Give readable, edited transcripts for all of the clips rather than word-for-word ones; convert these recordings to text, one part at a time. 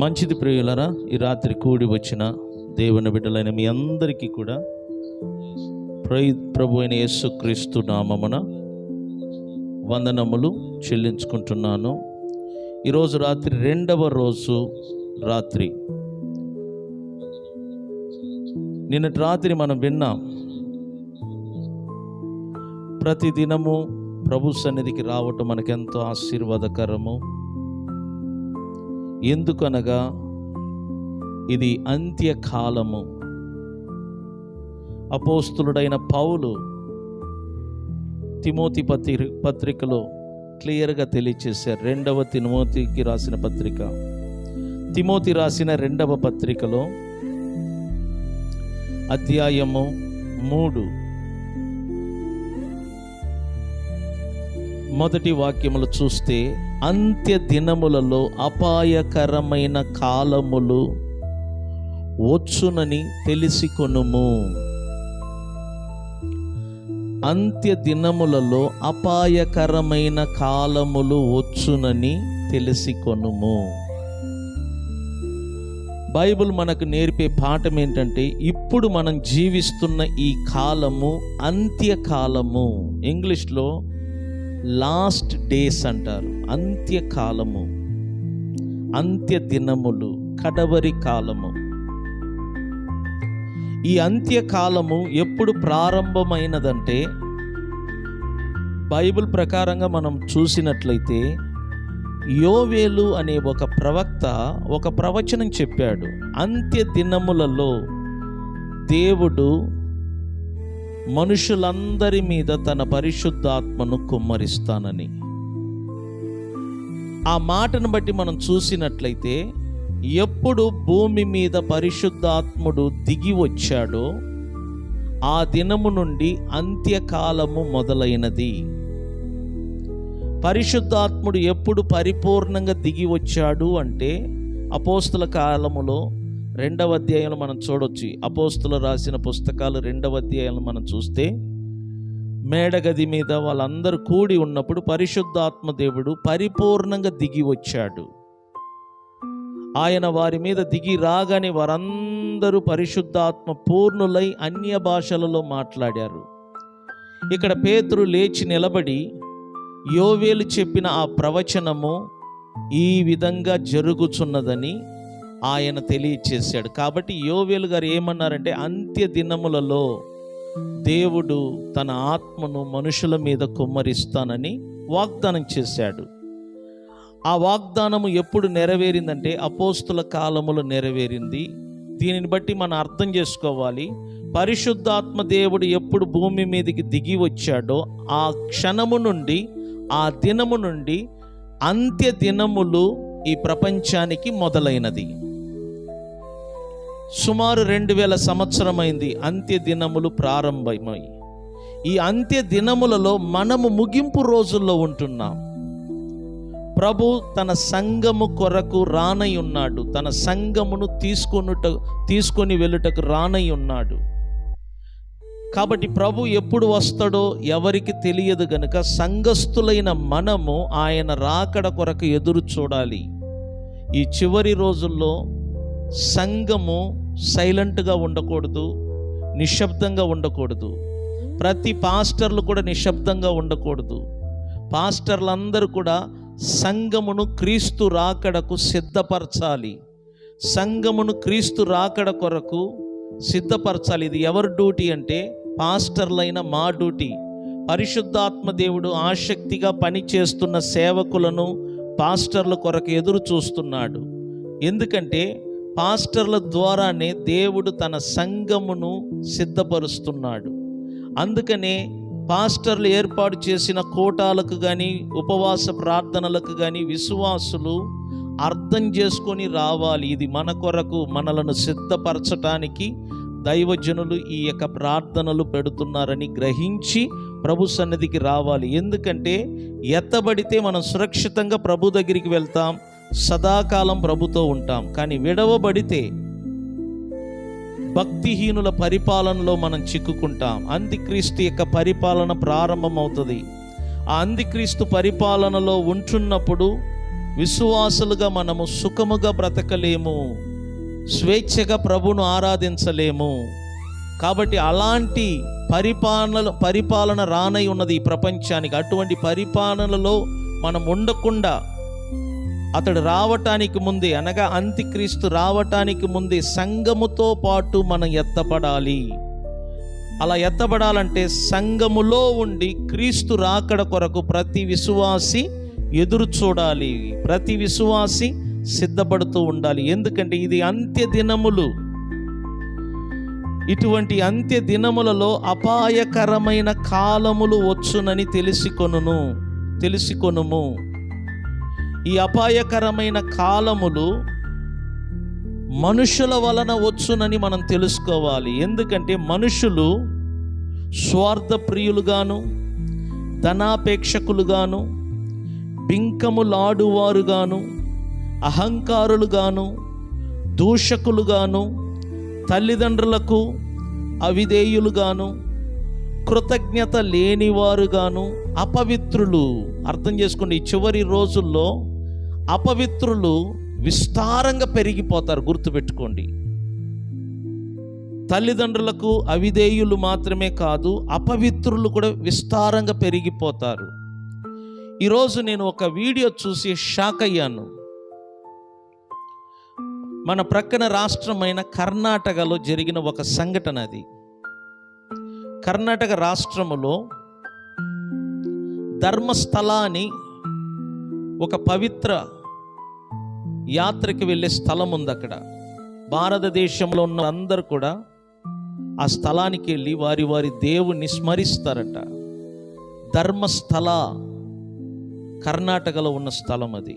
మంచిది ప్రియులరా, ఈ రాత్రి కూడి వచ్చిన దేవుని బిడ్డలైన మీ అందరికీ కూడా ప్రభు అయిన యేసుక్రీస్తు నామమున వందనములు చెల్లించుకుంటున్నాను. ఈరోజు రాత్రి రెండవ రోజు రాత్రి. నిన్నటి రాత్రి మనం విన్నాం, ప్రతిదినము ప్రభు సన్నిధికి రావటం మనకెంతో ఆశీర్వాదకరము. ఎందుకనగా ఇది అంత్యకాలము. అపోస్తులుడైన పౌలు తిమోతి పత్రికలో క్లియర్గా తెలియచేశారు. రెండవ తిమోతికి రాసిన పత్రిక, తిమోతి రాసిన రెండవ పత్రికలో అధ్యాయము 3 మొదటి వాక్యములు చూస్తే, అంత్య దినములలో అపాయకరమైన కాలములు వచ్చునని తెలిసికొనుము. అంత్య దినములలో అపాయకరమైన కాలములు వచ్చునని తెలిసికొనుము. బైబిల్ మనకు నేర్పే పాఠం ఏంటంటే, ఇప్పుడు మనం జీవిస్తున్న ఈ కాలము అంత్యకాలము. ఇంగ్లీష్లో లాస్ట్ డేస్ అంటారు. అంత్యకాలము, అంత్య దినములు, కడవరి కాలము. ఈ అంత్యకాలము ఎప్పుడు ప్రారంభమైనదంటే, బైబిల్ ప్రకారంగా మనం చూసినట్లయితే యోవేలు అనే ఒక ప్రవక్త ఒక ప్రవచనం చెప్పాడు. అంత్య దినములలో దేవుడు మనుషులందరి మీద తన పరిశుద్ధాత్మను కుమ్మరిస్తానని. ఆ మాటను బట్టి మనం చూసినట్లయితే, ఎప్పుడు భూమి మీద పరిశుద్ధాత్ముడు దిగి వచ్చాడో ఆ దినము నుండి అంత్యకాలము మొదలైనది. పరిశుద్ధాత్ముడు ఎప్పుడు పరిపూర్ణంగా దిగి వచ్చాడు అంటే, అపోస్తుల కాలములో 2వ అధ్యాయంలో మనం చూడొచ్చు. అపోస్తులు రాసిన పుస్తకాలు 2వ అధ్యాయంలో మనం చూస్తే, మేడగది మీద వాళ్ళందరూ కూడి ఉన్నప్పుడు పరిశుద్ధాత్మ దేవుడు పరిపూర్ణంగా దిగి వచ్చాడు. ఆయన వారి మీద దిగి రాగానే వారందరూ పరిశుద్ధాత్మ పూర్ణులై అన్య భాషలలో మాట్లాడారు. ఇక్కడ పేతురు లేచి నిలబడి యోవేలు చెప్పిన ఆ ప్రవచనము ఈ విధంగా జరుగుచున్నదని ఆయన తెలియచేశాడు. కాబట్టి యోవేలు గారు ఏమన్నారంటే, అంత్య దినములలో దేవుడు తన ఆత్మను మనుషుల మీద కుమ్మరిస్తానని వాగ్దానం చేశాడు. ఆ వాగ్దానము ఎప్పుడు నెరవేరిందంటే, అపోస్తుల కాలములో నెరవేరింది. దీనిని బట్టి మనం అర్థం చేసుకోవాలి, పరిశుద్ధాత్మ దేవుడు ఎప్పుడు భూమి మీదకి దిగి వచ్చాడో ఆ క్షణము నుండి, ఆ దినము నుండి అంత్య దినములు ఈ ప్రపంచానికి మొదలైనది. సుమారు 2000 సంవత్సరమైంది అంత్య దినములు ప్రారంభమై. ఈ అంత్య దినములలో మనము ముగింపు రోజుల్లో ఉంటున్నాం. ప్రభు తన సంఘము కొరకు రానై ఉన్నాడు. తన సంఘమును తీసుకొని వెళ్ళుటకు రానై ఉన్నాడు. కాబట్టి ప్రభు ఎప్పుడు వస్తాడో ఎవరికి తెలియదు గనుక సంఘస్థులైన మనము ఆయన రాకడ కొరకు ఎదురు చూడాలి. ఈ చివరి రోజుల్లో సంఘము సైలెంట్గా ఉండకూడదు, నిశ్శబ్దంగా ఉండకూడదు. ప్రతి పాస్టర్లు కూడా నిశ్శబ్దంగా ఉండకూడదు. పాస్టర్లందరూ కూడా సంఘమును క్రీస్తు రాకడకు సిద్ధపరచాలి. సంఘమును క్రీస్తు రాకడ కొరకు సిద్ధపరచాలి. ఇది ఎవరి డ్యూటీ అంటే, పాస్టర్లైన మా డ్యూటీ. పరిశుద్ధాత్మ దేవుడు ఆసక్తిగా పనిచేస్తున్న సేవకులను పాస్టర్ల కొరకు ఎదురు చూస్తున్నాడు. ఎందుకంటే పాస్టర్ల ద్వారానే దేవుడు తన సంఘమును సిద్ధపరుస్తున్నాడు. అందుకనే పాస్టర్లు ఏర్పాటు చేసిన కూటాలకు కానీ, ఉపవాస ప్రార్థనలకు కానీ విశ్వాసులు అర్థం చేసుకొని రావాలి. ఇది మన కొరకు, మనలను సిద్ధపరచటానికి దైవజనులు ఈ యొక్క ప్రార్థనలు పెడుతున్నారని గ్రహించి ప్రభు సన్నిధికి రావాలి. ఎందుకంటే ఎత్తబడితే మనం సురక్షితంగా ప్రభు దగ్గరికి వెళ్తాం, సదాకాలం ప్రభుతో ఉంటాం. కానీ విడవబడితే భక్తిహీనుల పరిపాలనలో మనం చిక్కుకుంటాం. అంత్యక్రీస్తు యొక్క పరిపాలన ప్రారంభమవుతుంది. ఆ అంత్యక్రీస్తు పరిపాలనలో ఉంటున్నప్పుడు విశ్వాసులుగా మనము సుఖముగా బ్రతకలేము, స్వేచ్ఛగా ప్రభువును ఆరాధించలేము. కాబట్టి అలాంటి పరిపాలన రానై ఉన్నది ఈ ప్రపంచానికి. అటువంటి పరిపాలనలో మనం ఉండకుండా అతడు రావటానికి ముందే, అనగా అంత్యక్రీస్తు రావటానికి ముందే సంఘముతో పాటు మనం ఎత్తబడాలి. అలా ఎత్తబడాలంటే సంఘములో ఉండి క్రీస్తు రాకడ కొరకు ప్రతి విశ్వాసి ఎదురు చూడాలి, ప్రతి విశ్వాసి సిద్ధపడుతూ ఉండాలి. ఎందుకంటే ఇది అంత్య దినములు. ఇటువంటి అంత్య దినములలో అపాయకరమైన కాలములు వచ్చునని తెలుసుకొనుము. ఈ అపాయకరమైన కాలములు మనుషుల వలన వచ్చునని మనం తెలుసుకోవాలి. ఎందుకంటే మనుషులు స్వార్థ ప్రియులుగాను, ధనాపేక్షకులుగాను, బింకములాడువారుగాను, అహంకారులుగాను, దూషకులుగాను, తల్లిదండ్రులకు అవిధేయులుగాను, కృతజ్ఞత లేనివారుగాను, అపవిత్రులు. అర్థం చేసుకోండి, ఈ చివరి రోజుల్లో అపవిత్రులు విస్తారంగా పెరిగిపోతారు. గుర్తుపెట్టుకోండి, తల్లిదండ్రులకు అవిధేయులు మాత్రమే కాదు, అపవిత్రులు కూడా విస్తారంగా పెరిగిపోతారు. ఈరోజు నేను ఒక వీడియో చూసి షాక్ అయ్యాను. మన ప్రక్కన రాష్ట్రమైన కర్ణాటకలో జరిగిన ఒక సంఘటన అది. కర్ణాటక రాష్ట్రములో ధర్మస్థల అని ఒక పవిత్ర యాత్రకి వెళ్ళే స్థలం ఉంది. అక్కడ భారతదేశంలో ఉన్న అందరూ కూడా ఆ స్థలానికి వెళ్ళి వారి వారి దేవుణ్ణి స్మరిస్తారట. ధర్మస్థల కర్ణాటకలో ఉన్న స్థలం అది.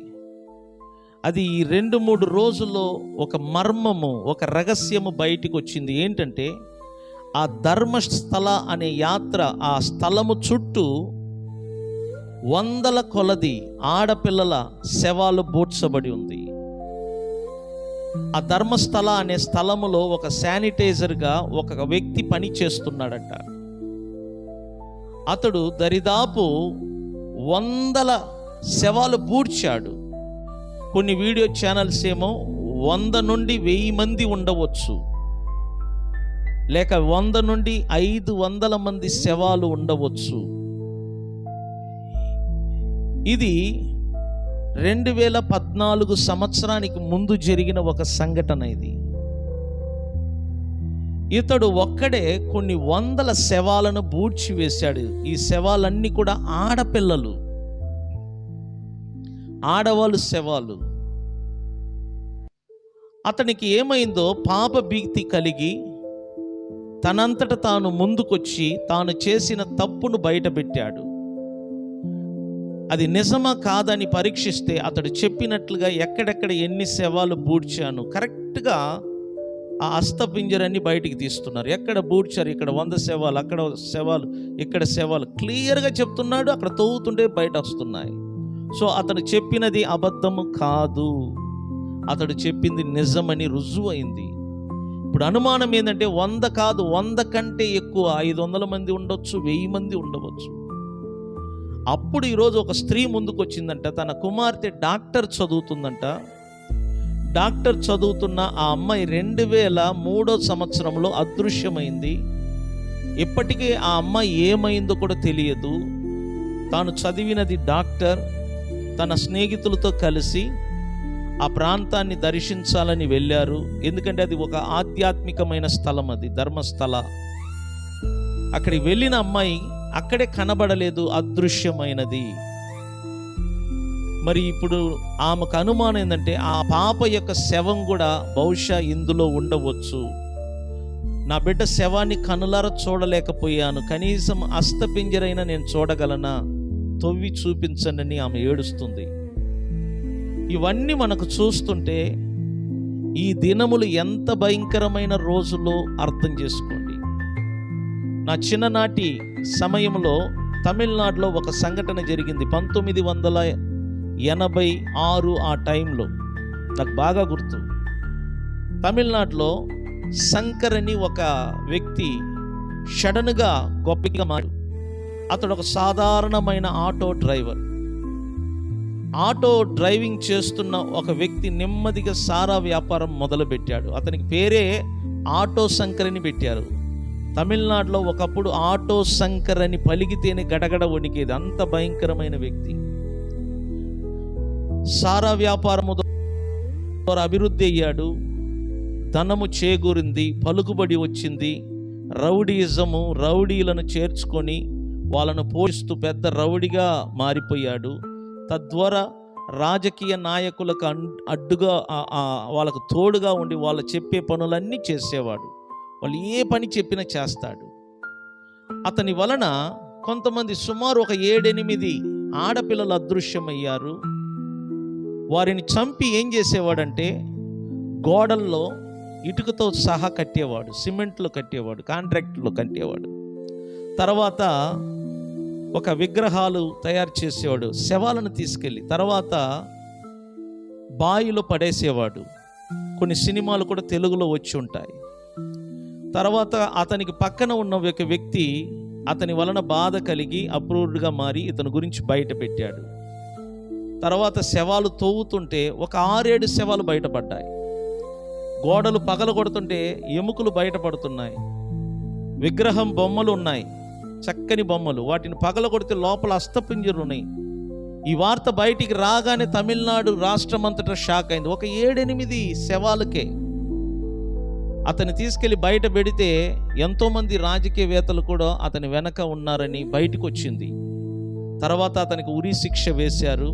అది ఈ 2-3 రోజుల్లో ఒక మర్మము, ఒక రహస్యము బయటికి వచ్చింది. ఏంటంటే ఆ ధర్మస్థల అనే యాత్ర, ఆ స్థలము చుట్టూ 100 కొలది ఆడపిల్లల శవాలు బూడ్చబడి ఉంది. ఆ ధర్మస్థల అనే స్థలములో ఒక శానిటైజర్గా ఒక వ్యక్తి పని చేస్తున్నాడట. అతడు దరిదాపు 100 శవాలు బూడ్చాడు. కొన్ని వీడియో ఛానల్స్ ఏమో 100 నుండి 1000 మంది ఉండవచ్చు, లేక 100 నుండి 500 మంది శవాలు ఉండవచ్చు. ఇది 2014 సంవత్సరానికి ముందు జరిగిన ఒక సంఘటన ఇది. ఇతడు ఒక్కడే కొన్ని 100 శవాలను బూడ్చివేశాడు. ఈ శవాలన్నీ కూడా ఆడపిల్లలు, ఆడవాళ్ళు శవాలు. అతనికి ఏమైందో పాప భీతి కలిగి తనంతట తాను ముందుకొచ్చి తాను చేసిన తప్పును బయటపెట్టాడు. అది నిజమా కాదని పరీక్షిస్తే అతడు చెప్పినట్లుగా ఎక్కడెక్కడ ఎన్ని శవాలు బూడ్చాను కరెక్ట్గా ఆ అస్థపింజరాన్ని బయటికి తీస్తున్నారు. ఎక్కడ బూడ్చారు, ఇక్కడ 100 శవాలు, అక్కడ శవాలు, ఇక్కడ శవాలు, క్లియర్గా చెప్తున్నాడు. అక్కడ తవ్వుతుంటే బయట వస్తున్నాయి. సో అతడు చెప్పినది అబద్ధము కాదు, అతడు చెప్పింది నిజమని రుజువు అయింది. ఇప్పుడు అనుమానం ఏంటంటే 100 కాదు, 100 కంటే ఎక్కువ, 500 మంది ఉండొచ్చు, 1000 మంది ఉండవచ్చు. అప్పుడు ఈరోజు ఒక స్త్రీ ముందుకు వచ్చిందంట. తన కుమార్తె డాక్టర్ చదువుతుందంట. డాక్టర్ చదువుతున్న ఆ అమ్మాయి 2003 సంవత్సరంలో అదృశ్యమైంది. ఇప్పటికీ ఆ అమ్మాయి ఏమైందో కూడా తెలియదు. తాను చదివినది డాక్టర్. తన స్నేహితులతో కలిసి ఆ ప్రాంతాన్ని దర్శించాలని వెళ్ళారు. ఎందుకంటే అది ఒక ఆధ్యాత్మికమైన స్థలం, అది ధర్మస్థల. అక్కడికి వెళ్ళిన అమ్మాయి అక్కడే కనబడలేదు, అదృశ్యమైనది. మరి ఇప్పుడు ఆమెకు అనుమానం ఏంటంటే ఆ పాప యొక్క శవం కూడా బహుశా ఇందులో ఉండవచ్చు. నా బిడ్డ శవాన్ని కనులారా చూడలేకపోయాను, కనీసం అస్థపింజరైనా నేను చూడగలనా, తవ్వి చూపించండి ఆమె ఏడుస్తుంది. ఇవన్నీ మనకు చూస్తుంటే ఈ దినములు ఎంత భయంకరమైన రోజులో అర్థం చేసుకోండి. నా చిన్ననాటి సమయంలో తమిళనాడులో ఒక సంఘటన జరిగింది. 1986 ఆ టైంలో నాకు బాగా గుర్తు. తమిళనాడులో శంకర్ అని ఒక వ్యక్తి సడన్గా గొప్పగా మారు. అతడు ఒక సాధారణమైన ఆటో డ్రైవర్. ఆటో డ్రైవింగ్ చేస్తున్న ఒక వ్యక్తి నెమ్మదిగా సారా వ్యాపారం మొదలుపెట్టాడు. అతనికి పేరే ఆటో శంకర్ అని పెట్టారు. తమిళనాడులో ఒకప్పుడు ఆటో శంకర్ అని పలికితేనే గడగడ వణికేది, అంత భయంకరమైన వ్యక్తి. సారా వ్యాపారము ద్వారా అభివృద్ధి అయ్యాడు, ధనము చేకూరింది, పలుకుబడి వచ్చింది. రౌడీయిజము, రౌడీలను చేర్చుకొని వాళ్ళను పోషిస్తూ పెద్ద రౌడీగా మారిపోయాడు. తద్వారా రాజకీయ నాయకులకు అడ్డుగా వాళ్ళకు తోడుగా ఉండి వాళ్ళు చెప్పే పనులన్నీ చేసేవాడు. వాళ్ళు ఏ పని చెప్పినా చేస్తాడు. అతని వలన కొంతమంది సుమారు ఒక 7-8 ఆడపిల్లలు అదృశ్యమయ్యారు. వారిని చంపి ఏం చేసేవాడంటే గోడల్లో ఇటుకతో సహా కట్టేవాడు, సిమెంట్లో కట్టేవాడు, కాంట్రాక్ట్లో కట్టేవాడు. తర్వాత ఒక విగ్రహాలు తయారు చేసేవాడు, శవాలను తీసుకెళ్ళి తర్వాత బావిలో పడేసేవాడు. కొన్ని సినిమాలు కూడా తెలుగులో వచ్చి ఉంటాయి. తర్వాత అతనికి పక్కన ఉన్న ఒక వ్యక్తి అతని వలన బాధ కలిగి అప్రూవ్డ్గా మారి ఇతని గురించి బయట పెట్టాడు. తర్వాత శవాలు తవ్వుతుంటే ఒక 6-7 శవాలు బయటపడ్డాయి. గోడలు పగలగొడుతుంటే ఎముకలు బయటపడుతున్నాయి. విగ్రహం బొమ్మలు ఉన్నాయి, చక్కని బొమ్మలు, వాటిని పగలగొడితే లోపల అస్థపింజలు ఉన్నాయి. ఈ వార్త బయటికి రాగానే తమిళనాడు రాష్ట్రం అంతటా షాక్ అయింది. ఒక 7-8 శవాలకే. అతన్ని తీసుకెళ్ళి బయట పెడితే ఎంతోమంది రాజకీయవేత్తలు కూడా అతని వెనక ఉన్నారని బయటకు వచ్చింది. తర్వాత అతనికి ఉరి శిక్ష వేశారు.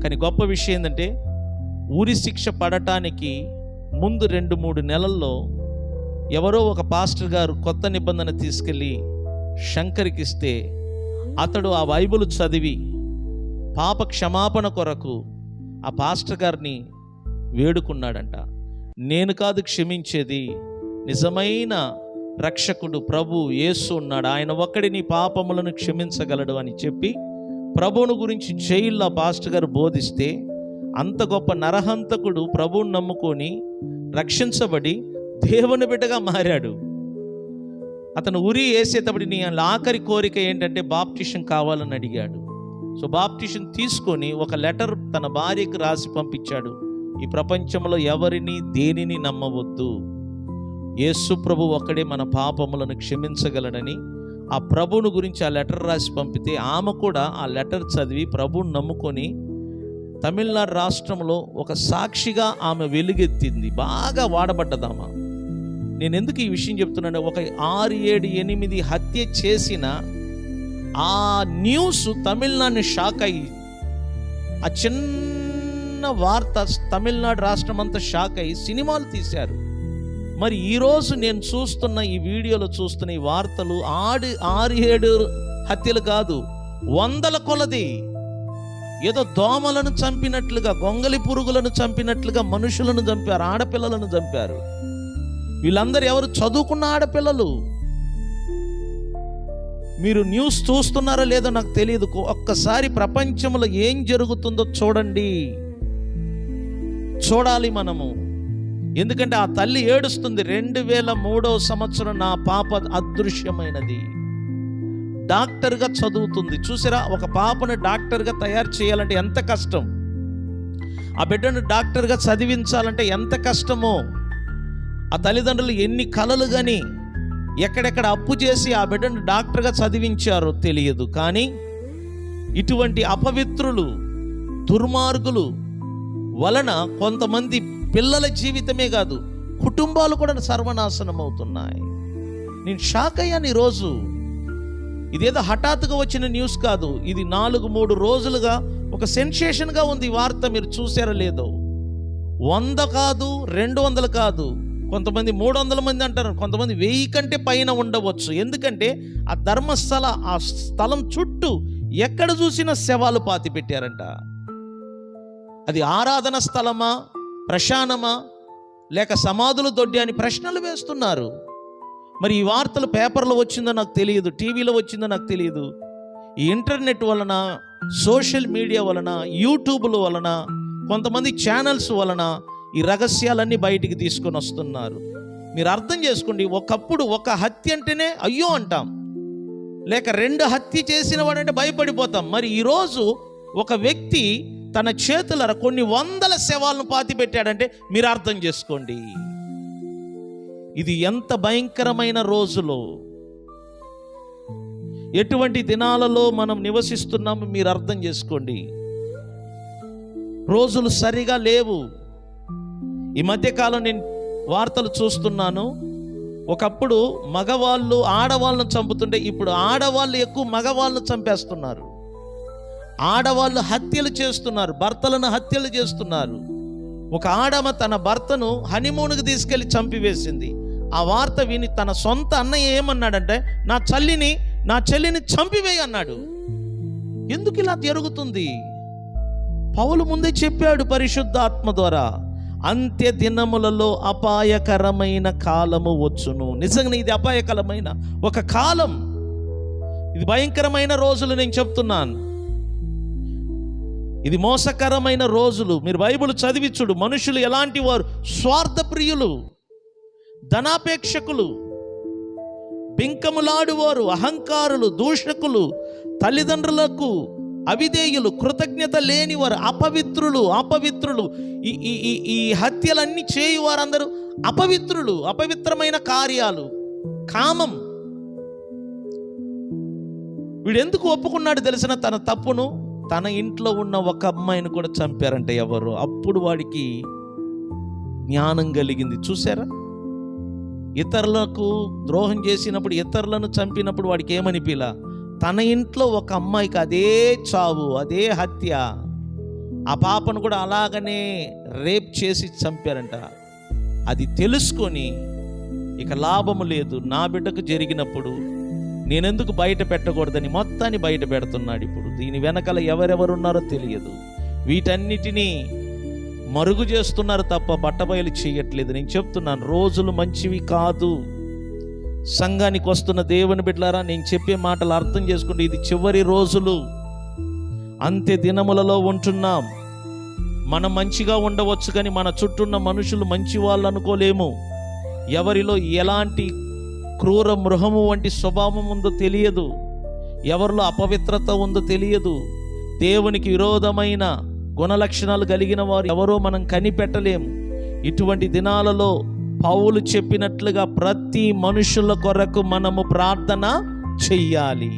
కానీ గొప్ప విషయం ఏంటంటే ఉరి శిక్ష పడటానికి ముందు 2-3 నెలల్లో ఎవరో ఒక పాస్టర్ గారు కొత్త నిబంధన తీసుకెళ్ళి శంకర్కి ఇస్తే అతడు ఆ బైబిల్ చదివి పాప క్షమాపణ కొరకు ఆ పాస్టర్ గారిని వేడుకున్నాడంట. నేను కాదు క్షమించేది, నిజమైన రక్షకుడు ప్రభు యేసు ఉన్నాడు, ఆయన ఒక్కడిని పాపములను క్షమించగలడు అని చెప్పి ప్రభువును గురించి జైల్లో పాస్టర్ గారు బోధిస్తే అంత గొప్ప నరహంతకుడు ప్రభువుని నమ్ముకొని రక్షించబడి దేవుని బిడ్డగా మారాడు. అతను ఉరి వేసేటప్పుడు నీ ఆఖరి కోరిక ఏంటంటే బాప్టిషన్ కావాలని అడిగాడు. సో బాప్టిషన్ తీసుకొని ఒక లెటర్ తన భార్యకు రాసి పంపించాడు. ఈ ప్రపంచంలో ఎవరిని దేనిని నమ్మవద్దు, యేసు ప్రభు ఒక్కడే మన పాపములను క్షమించగలడని ఆ ప్రభువును గురించి ఆ లెటర్ రాసి పంపితే ఆమె కూడా ఆ లెటర్ చదివి ప్రభువుని నమ్ముకొని తమిళనాడు రాష్ట్రంలో ఒక సాక్షిగా ఆమె వెలుగెత్తింది. బాగా వాడబడ్డదామా. నేను ఎందుకు ఈ విషయం చెప్తున్నాను, ఒక 6-7-8 హత్య చేసిన ఆ న్యూస్ తమిళనాడుని షాక్ అయ్యి, ఆ చిన్న వార్త తమిళనాడు రాష్ట్రం అంతా షాక్ అయ్యి సినిమాలు తీశారు. మరి ఈరోజు నేను చూస్తున్న ఈ వీడియోలో చూస్తున్న ఈ వార్తలు 6-7 హత్యలు కాదు, 100ల కొలది. ఏదో దోమలను చంపినట్లుగా, గొంగలి పురుగులను చంపినట్లుగా మనుషులను చంపారు, ఆడపిల్లలను చంపారు. వీళ్ళందరూ ఎవరు? చదువుకున్న ఆడపిల్లలు. మీరు న్యూస్ చూస్తున్నారో లేదో నాకు తెలియదు. ఒక్కసారి ప్రపంచంలో ఏం జరుగుతుందో చూడండి, చూడాలి మనము. ఎందుకంటే ఆ తల్లి ఏడుస్తుంది, 2003వ సంవత్సరం నా పాప అదృశ్యమైనది. డాక్టర్గా చదువుతుంది. చూసారా, ఒక పాపను డాక్టర్గా తయారు చేయాలంటే ఎంత కష్టం, ఆ బిడ్డను డాక్టర్గా చదివించాలంటే ఎంత కష్టమో. ఆ తల్లిదండ్రులు ఎన్ని కలలు కానీ ఎక్కడెక్కడ అప్పు చేసి ఆ బిడ్డను డాక్టర్గా చదివించారో తెలియదు. కానీ ఇటువంటి అపవిత్రులు, దుర్మార్గులు వలన కొంతమంది పిల్లల జీవితమే కాదు, కుటుంబాలు కూడా సర్వనాశనం అవుతున్నాయి. నేను షాక్ అయ్యాను ఈరోజు. ఇదేదో హఠాత్తుగా వచ్చిన న్యూస్ కాదు, ఇది 4-3 రోజులుగా ఒక సెన్సేషన్గా ఉంది ఈ వార్త. మీరు చూసారో లేదో, 100 కాదు, 200 కాదు, కొంతమంది 300 మంది అంటారు, కొంతమంది 1000 కంటే పైన ఉండవచ్చు. ఎందుకంటే ఆ ధర్మస్థల, ఆ స్థలం చుట్టూ ఎక్కడ చూసినా శవాలు పాతి పెట్టారంట. అది ఆరాధన స్థలమా, ప్రశానమా, లేక సమాధుల దొడ్డి అని ప్రశ్నలు వేస్తున్నారు. మరి ఈ వార్తలు పేపర్లో వచ్చిందో నాకు తెలియదు, టీవీలో వచ్చిందో నాకు తెలియదు. ఈ ఇంటర్నెట్ వలన, సోషల్ మీడియా వలన, యూట్యూబ్ల వలన, కొంతమంది ఛానల్స్ వలన ఈ రహస్యాలన్నీ బయటికి తీసుకొని వస్తున్నారు. మీరు అర్థం చేసుకోండి, ఒకప్పుడు ఒక హత్య అంటేనే అయ్యో అంటాం, లేక 2 హత్య చేసిన వాడంటే భయపడిపోతాం. మరి ఈరోజు ఒక వ్యక్తి తన చేతులర కొన్ని వందల శవాలను పాతి పెట్టాడంటే మీరు అర్థం చేసుకోండి ఇది ఎంత భయంకరమైన రోజులో, ఎటువంటి దినాలలో మనం నివసిస్తున్నాము మీరు అర్థం చేసుకోండి. రోజులు సరిగా లేవు. ఈ మధ్యకాలం నేను వార్తలు చూస్తున్నాను. ఒకప్పుడు మగవాళ్ళు ఆడవాళ్ళను చంపుతుంటే ఇప్పుడు ఆడవాళ్ళు ఎక్కువ మగవాళ్ళను చంపేస్తున్నారు. ఆడవాళ్ళు హత్యలు చేస్తున్నారు, భర్తలను హత్యలు చేస్తున్నారు. ఒక ఆడమ తన భర్తను హనీమూన్కి తీసుకెళ్లి చంపివేసింది. ఆ వార్త విని తన సొంత అన్నయ్య ఏమన్నాడంటే నా చెల్లిని చంపివేయి అన్నాడు. ఎందుకు ఇలా జరుగుతుంది? పౌలు ముందే చెప్పాడు పరిశుద్ధాత్మ ద్వారా, అంత్య దినములలో అపాయకరమైన కాలము వచ్చును. నిజంగా ఇది అపాయకరమైన ఒక కాలం, ఇది భయంకరమైన రోజులు. నేను చెప్తున్నాను, ఇది మోసకరమైన రోజులు. మీరు బైబిల్ చదివి చూడు, మనుషులు ఎలాంటి వారు? స్వార్థ ప్రియులు, ధనాపేక్షకులు, బింకములాడువారు, అహంకారులు, దూషకులు, తల్లిదండ్రులకు అవిధేయులు, కృతజ్ఞత లేనివారు, అపవిత్రులు. ఈ హత్యలన్నీ చేయువారందరూ అపవిత్రులు. అపవిత్రమైన కార్యాలు, కామం. వీడు ఎందుకు ఒప్పుకున్నాడు తెలిసిన తన తప్పును? తన ఇంట్లో ఉన్న ఒక అమ్మాయిని కూడా చంపారంటే ఎవరు? అప్పుడు వాడికి జ్ఞానం కలిగింది. చూసారా, ఇతరులకు ద్రోహం చేసినప్పుడు, ఇతరులను చంపినప్పుడు వాడికి ఏమనిపిలా? తన ఇంట్లో ఒక అమ్మాయికి అదే చావు, అదే హత్య. ఆ పాపను కూడా అలాగనే రేప్ చేసి చంపారంట. అది తెలుసుకొని ఇక లాభము లేదు, నా బిడ్డకు జరిగినప్పుడు నేనెందుకు బయట పెట్టకూడదని మొత్తాన్ని బయట పెడుతున్నాడు. ఇప్పుడు దీని వెనకాల ఎవరెవరున్నారో తెలియదు. వీటన్నిటినీ మరుగు చేస్తున్నారు తప్ప బట్టబయలు చేయట్లేదు. నేను చెప్తున్నాను, రోజులు మంచివి కాదు. సంఘానికి వస్తున్న దేవుని బిడ్డలారా, నేను చెప్పే మాటలు అర్థం చేసుకుంటే ఇది చివరి రోజులు, అంత్య దినములలో ఉంటున్నాం. మనం మంచిగా ఉండవచ్చు కానీ మన చుట్టూ ఉన్న మనుషులు మంచి వాళ్ళు అనుకోలేము. ఎవరిలో ఎలాంటి క్రూర మృగము వంటి స్వభావం ఉందో తెలియదు, ఎవరిలో అపవిత్రత ఉందో తెలియదు. దేవునికి విరోధమైన గుణలక్షణాలు కలిగిన వారు ఎవరో మనం కనిపెట్టలేము. ఇటువంటి దినాలలో పౌలు చెప్పినట్లుగా ప్రతి మనుషుల కొరకు మనము ప్రార్థన చెయ్యాలి.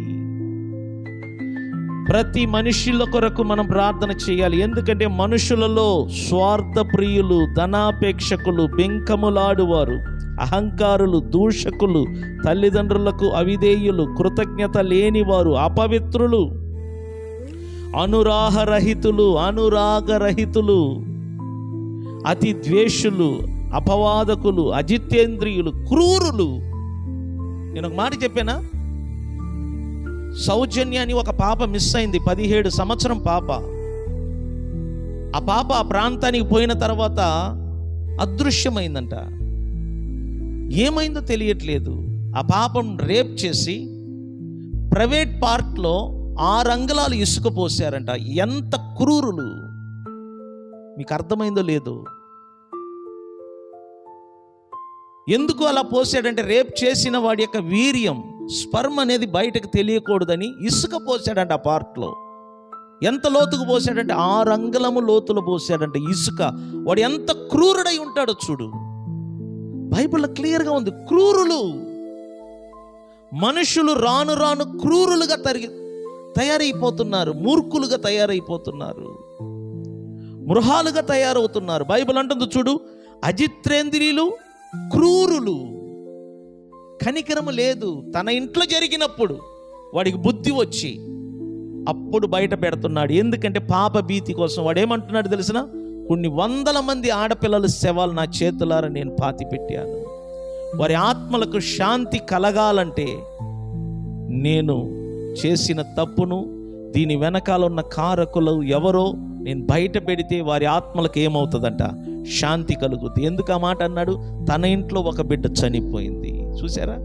ప్రతి మనుషుల కొరకు మనం ప్రార్థన చేయాలి. ఎందుకంటే మనుషులలో స్వార్థ ప్రియులు, ధనాపేక్షకులు, బెంకములాడువారు, అహంకారులు, దూషకులు, తల్లిదండ్రులకు అవిధేయులు, కృతజ్ఞత లేనివారు, అపవిత్రులు, అనురాగరహితులు, అతి ద్వేషులు, అపవాదకులు, అజితేంద్రియులు, క్రూరులు. నేను ఒక మాట చెప్పానా? సౌజన్య అని ఒక పాప మిస్ అయింది, 17 సంవత్సరం పాప. ఆ పాప ఆ ప్రాంతానికి పోయిన తర్వాత అదృశ్యమైందంట. ఏమైందో తెలియట్లేదు. ఆ పాపం రేప్ చేసి ప్రైవేట్ పార్ట్లో 6 అంగుళాలు ఇసుక పోసారంట. ఎంత క్రూరులు! మీకు అర్థమైందో లేదో? ఎందుకు అలా పోసాడంటే రేప్ చేసిన వాడి యొక్క వీర్యం, స్పర్మ్ అనేది బయటకు తెలియకూడదని ఇసుక పోసాడంట ఆ పార్ట్లో. ఎంత లోతుకు పోసాడంటే 6 అంగుళము లోతులో పోసాడంట ఇసుక. వాడు ఎంత క్రూరుడై ఉంటాడో చూడు. బైబిల్లో క్లియర్గా ఉంది. క్రూరులు, మనుషులు రాను రాను క్రూరులుగా తయారైపోతున్నారు, మూర్ఖులుగా తయారైపోతున్నారు, మృహాలుగా తయారవుతున్నారు. బైబిల్ అంటుంది చూడు, అజిత్రేంద్రియులు, క్రూరులు. కనికరము లేదు. తన ఇంట్లో జరిగినప్పుడు వాడికి బుద్ధి వచ్చి అప్పుడు బయట పెడుతున్నాడు. ఎందుకంటే పాప భీతి కోసం. వాడు ఏమంటున్నాడు తెలిసిన? కొన్ని వందల మంది ఆడపిల్లల శవాలు నా చేతులారా నేను పాతి పెట్టాను. వారి ఆత్మలకు శాంతి కలగాలంటే నేను చేసిన తప్పును, దీని వెనకాల ఉన్న కారకులు ఎవరో నేను బయట పెడితే వారి ఆత్మలకు ఏమవుతుందంట? శాంతి కలుగుతుంది. ఎందుకు ఆ మాట అన్నాడు? తన ఇంట్లో ఒక బిడ్డ చనిపోయింది. చూసారా?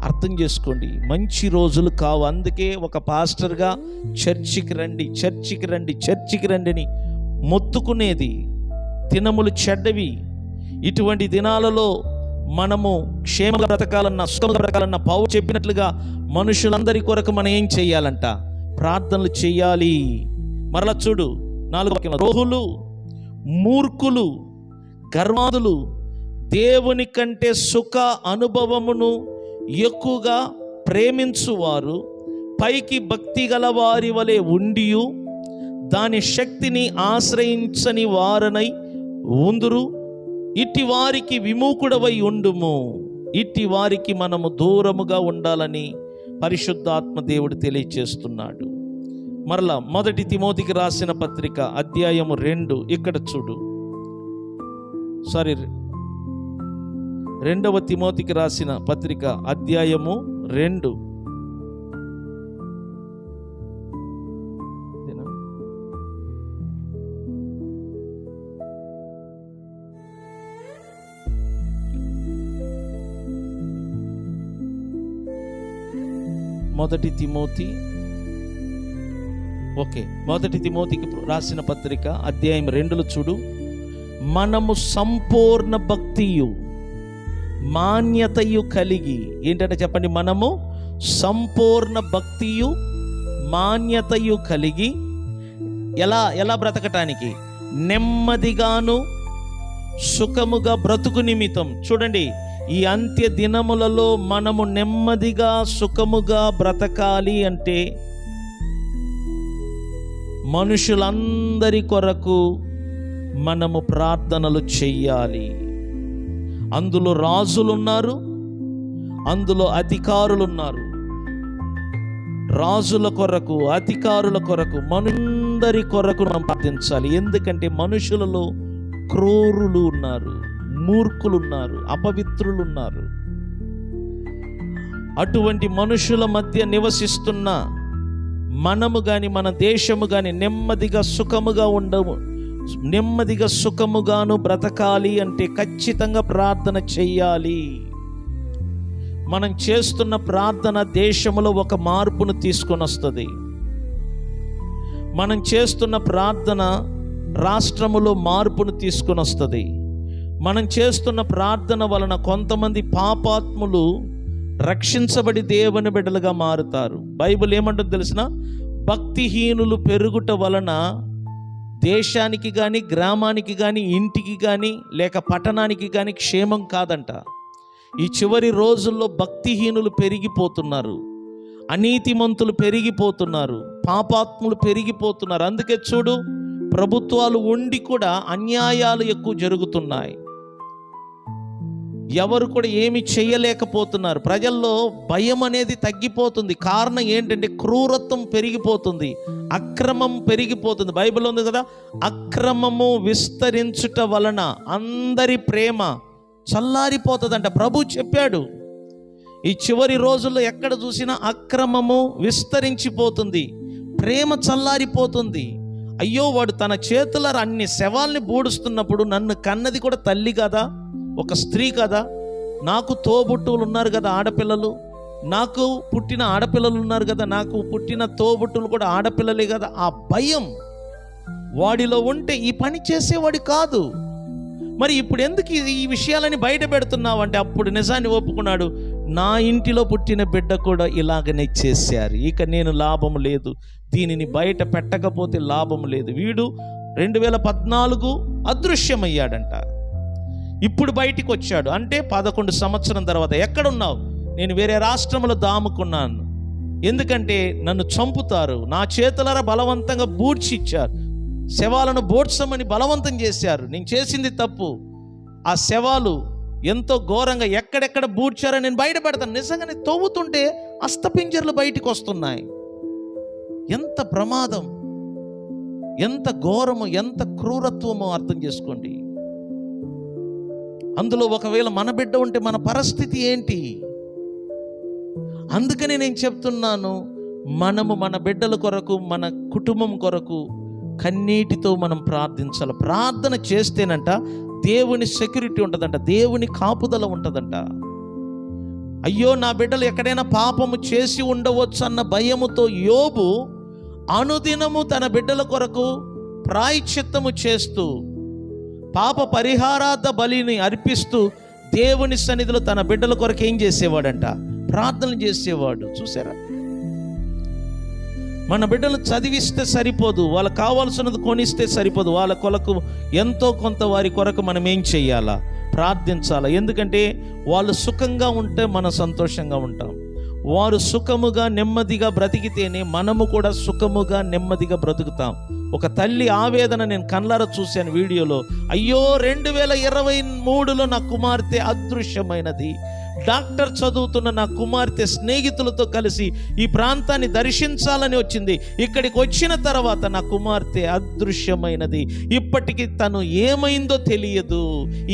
అర్థం చేసుకోండి, మంచి రోజులు కావు. అందుకే ఒక పాస్టర్గా చర్చికి రండి అని మొత్తుకునేది. దినములు చెడ్డవి. ఇటువంటి దినాలలో మనము క్షేమంగా బ్రతకాలన్నా, సుఖంగా బ్రతకాలన్నా పౌలు చెప్పినట్లుగా మనుషులందరి కొరకు మనం ఏం చేయాలంట? ప్రార్థనలు చేయాలి. మరలా చూడు, 4వ వాక్యం, ద్రోహులు, మూర్ఖులు, గర్వాదులు, దేవుని కంటే సుఖ అనుభవమును ఎక్కువగా ప్రేమించువారు, పైకి భక్తి గల వారి వలె ఉండియు దాని శక్తిని ఆశ్రయించని వారనై ఉందురు. ఇట్టి వారికి విముఖుడవై ఉండుము. ఇట్టి వారికి మనము దూరముగా ఉండాలని పరిశుద్ధాత్మ దేవుడు తెలియచేస్తున్నాడు. మరలా 1 తిమోతికి రాసిన పత్రిక అధ్యాయము 2, ఇక్కడ చూడు. 2వ తిమోతికి రాసిన పత్రిక అధ్యాయము 2. మొదటి తిమోతికి రాసిన పత్రిక అధ్యాయం 2లో చూడు. మనము సంపూర్ణ భక్తియు మాన్యతయు కలిగి, ఏంటంటే చెప్పండి, మనము సంపూర్ణ భక్తియు మాన్యతయు కలిగి ఎలా బ్రతకటానికి? నెమ్మదిగాను సుఖముగా బ్రతుకు నిమిత్తం. చూడండి, ఈ అంత్య దినములలో మనము నెమ్మదిగా సుఖముగా బ్రతకాలి అంటే మనుషులందరి కొరకు మనము ప్రార్థనలు చెయ్యాలి. అందులో రాజులున్నారు, అందులో అధికారులున్నారు. రాజుల కొరకు, అధికారుల కొరకు, మనందరి కొరకు మనం ప్రార్థించాలి. ఎందుకంటే మనుషులలో క్రూరులు ఉన్నారు, మూర్ఖులు ఉన్నారు, అపవిత్రులు ఉన్నారు. అటువంటి మనుషుల మధ్య నివసిస్తున్న మనము కానీ మన దేశము కానీ నెమ్మదిగా సుఖముగాను బ్రతకాలి అంటే ఖచ్చితంగా ప్రార్థన చెయ్యాలి. మనం చేస్తున్న ప్రార్థన దేశంలో ఒక మార్పును తీసుకొని వస్తుంది. మనం చేస్తున్న ప్రార్థన రాష్ట్రములో మార్పును తీసుకొని వస్తుంది. మనం చేస్తున్న ప్రార్థన వలన కొంతమంది పాపాత్ములు రక్షించబడి దేవుని బిడ్డలుగా మారుతారు. బైబిల్ ఏమంటుందో తెలిసిన, భక్తిహీనులు పెరుగుట వలన దేశానికి కానీ, గ్రామానికి కానీ, ఇంటికి కానీ, లేక పట్టణానికి కానీ క్షేమం కాదంట. ఈ చివరి రోజుల్లో భక్తిహీనులు పెరిగిపోతున్నారు, అనీతిమంతులు పెరిగిపోతున్నారు, పాపాత్ములు పెరిగిపోతున్నారు. అందుకే చూడు, ప్రభుత్వాలు ఉండి కూడా అన్యాయాలు ఎక్కువ జరుగుతున్నాయి. ఎవరు కూడా ఏమి చేయలేకపోతున్నారు. ప్రజల్లో భయం అనేది తగ్గిపోతుంది. కారణం ఏంటంటే క్రూరత్వం పెరిగిపోతుంది, అక్రమం పెరిగిపోతుంది. బైబిల్ ఉంది కదా, అక్రమము విస్తరించుట వలన అందరి ప్రేమ చల్లారిపోతుందంట. ప్రభు చెప్పాడు, ఈ చివరి రోజుల్లో ఎక్కడ చూసినా అక్రమము విస్తరించిపోతుంది, ప్రేమ చల్లారిపోతుంది. అయ్యో, వాడు తన చేతుల అన్ని శవాల్ని బూడుస్తున్నప్పుడు నన్ను కన్నది కూడా తల్లి కదా, ఒక స్త్రీ కదా, నాకు తోబుట్టువులు ఉన్నారు కదా ఆడపిల్లలు, నాకు పుట్టిన ఆడపిల్లలు ఉన్నారు కదా, నాకు పుట్టిన తోబుట్టువులు కూడా ఆడపిల్లలే కదా. ఆ భయం వాడిలో ఉంటే ఈ పని చేసేవాడి కాదు. మరి ఇప్పుడు ఎందుకు ఈ విషయాలని బయట పెడుతున్నావు అంటే, అప్పుడు నిజాన్ని ఒప్పుకున్నాడు, నా ఇంటిలో పుట్టిన బిడ్డ కూడా ఇలాగనే చేశారు, ఇక నేను లాభం లేదు, దీనిని బయట పెట్టకపోతే లాభం లేదు. వీడు 2014 అదృశ్యమయ్యాడంట, ఇప్పుడు బయటికి వచ్చాడు. అంటే 11 సంవత్సరం తర్వాత ఎక్కడున్నావు? నేను వేరే రాష్ట్రంలో దాముకున్నాను, ఎందుకంటే నన్ను చంపుతారు, నా చేతులారా బలవంతంగా బూడ్చిచ్చారు, శవాలను బోడ్చమని బలవంతం చేశారు. నేను చేసింది తప్పు. ఆ శవాలు ఎంతో ఘోరంగా ఎక్కడెక్కడ బూడ్చారని నేను బయట పెడతాను. నిజంగానే తవ్వుతుంటే అస్థపింజర్లు బయటికి వస్తున్నాయి. ఎంత ప్రమాదం, ఎంత ఘోరము, ఎంత క్రూరత్వమో అర్థం చేసుకోండి. అందులో ఒకవేళ మన బిడ్డ ఉంటే మన పరిస్థితి ఏంటి? అందుకని నేను చెప్తున్నాను, మనము మన బిడ్డల కొరకు, మన కుటుంబం కొరకు కన్నీటితో మనం ప్రార్థించాలి. ప్రార్థన చేస్తేనంట దేవుని సెక్యూరిటీ ఉంటుందంట, దేవుని కాపుదల ఉంటుందంట. అయ్యో, నా బిడ్డలు ఎక్కడైనా పాపము చేసి ఉండవచ్చు అన్న భయముతో యోబు అనుదినము తన బిడ్డల కొరకు ప్రాయశ్చిత్తము చేస్తూ, పాప పరిహారార్థ బలిని అర్పిస్తూ దేవుని సన్నిధిలో తన బిడ్డల కొరకు ఏం చేసేవాడంట? ప్రార్థనలు చేసేవాడు. చూసారా? మన బిడ్డలు చదివిస్తే సరిపోదు, వాళ్ళకి కావాల్సినది కొనిస్తే సరిపోదు. వాళ్ళ కొరకు ఎంతో కొంత వారి కొరకు మనం ఏం చెయ్యాలా? ప్రార్థించాలా. ఎందుకంటే వాళ్ళు సుఖంగా ఉంటే మనం సంతోషంగా ఉంటాం. వారు సుఖముగా నెమ్మదిగా బ్రతికితేనే మనము కూడా సుఖముగా నెమ్మదిగా బ్రతుకుతాం. ఒక తల్లి ఆవేదన నేను కళ్ళారా చూశాను వీడియోలో. అయ్యో 2023లో నా కుమార్తె అదృశ్యమైనది. డాక్టర్ చదువుతున్న నా కుమార్తె స్నేహితులతో కలిసి ఈ ప్రాంతాన్ని దర్శించాలని వచ్చింది. ఇక్కడికి వచ్చిన తర్వాత నా కుమార్తె అదృశ్యమైనది. ఇప్పటికీ తను ఏమైందో తెలియదు.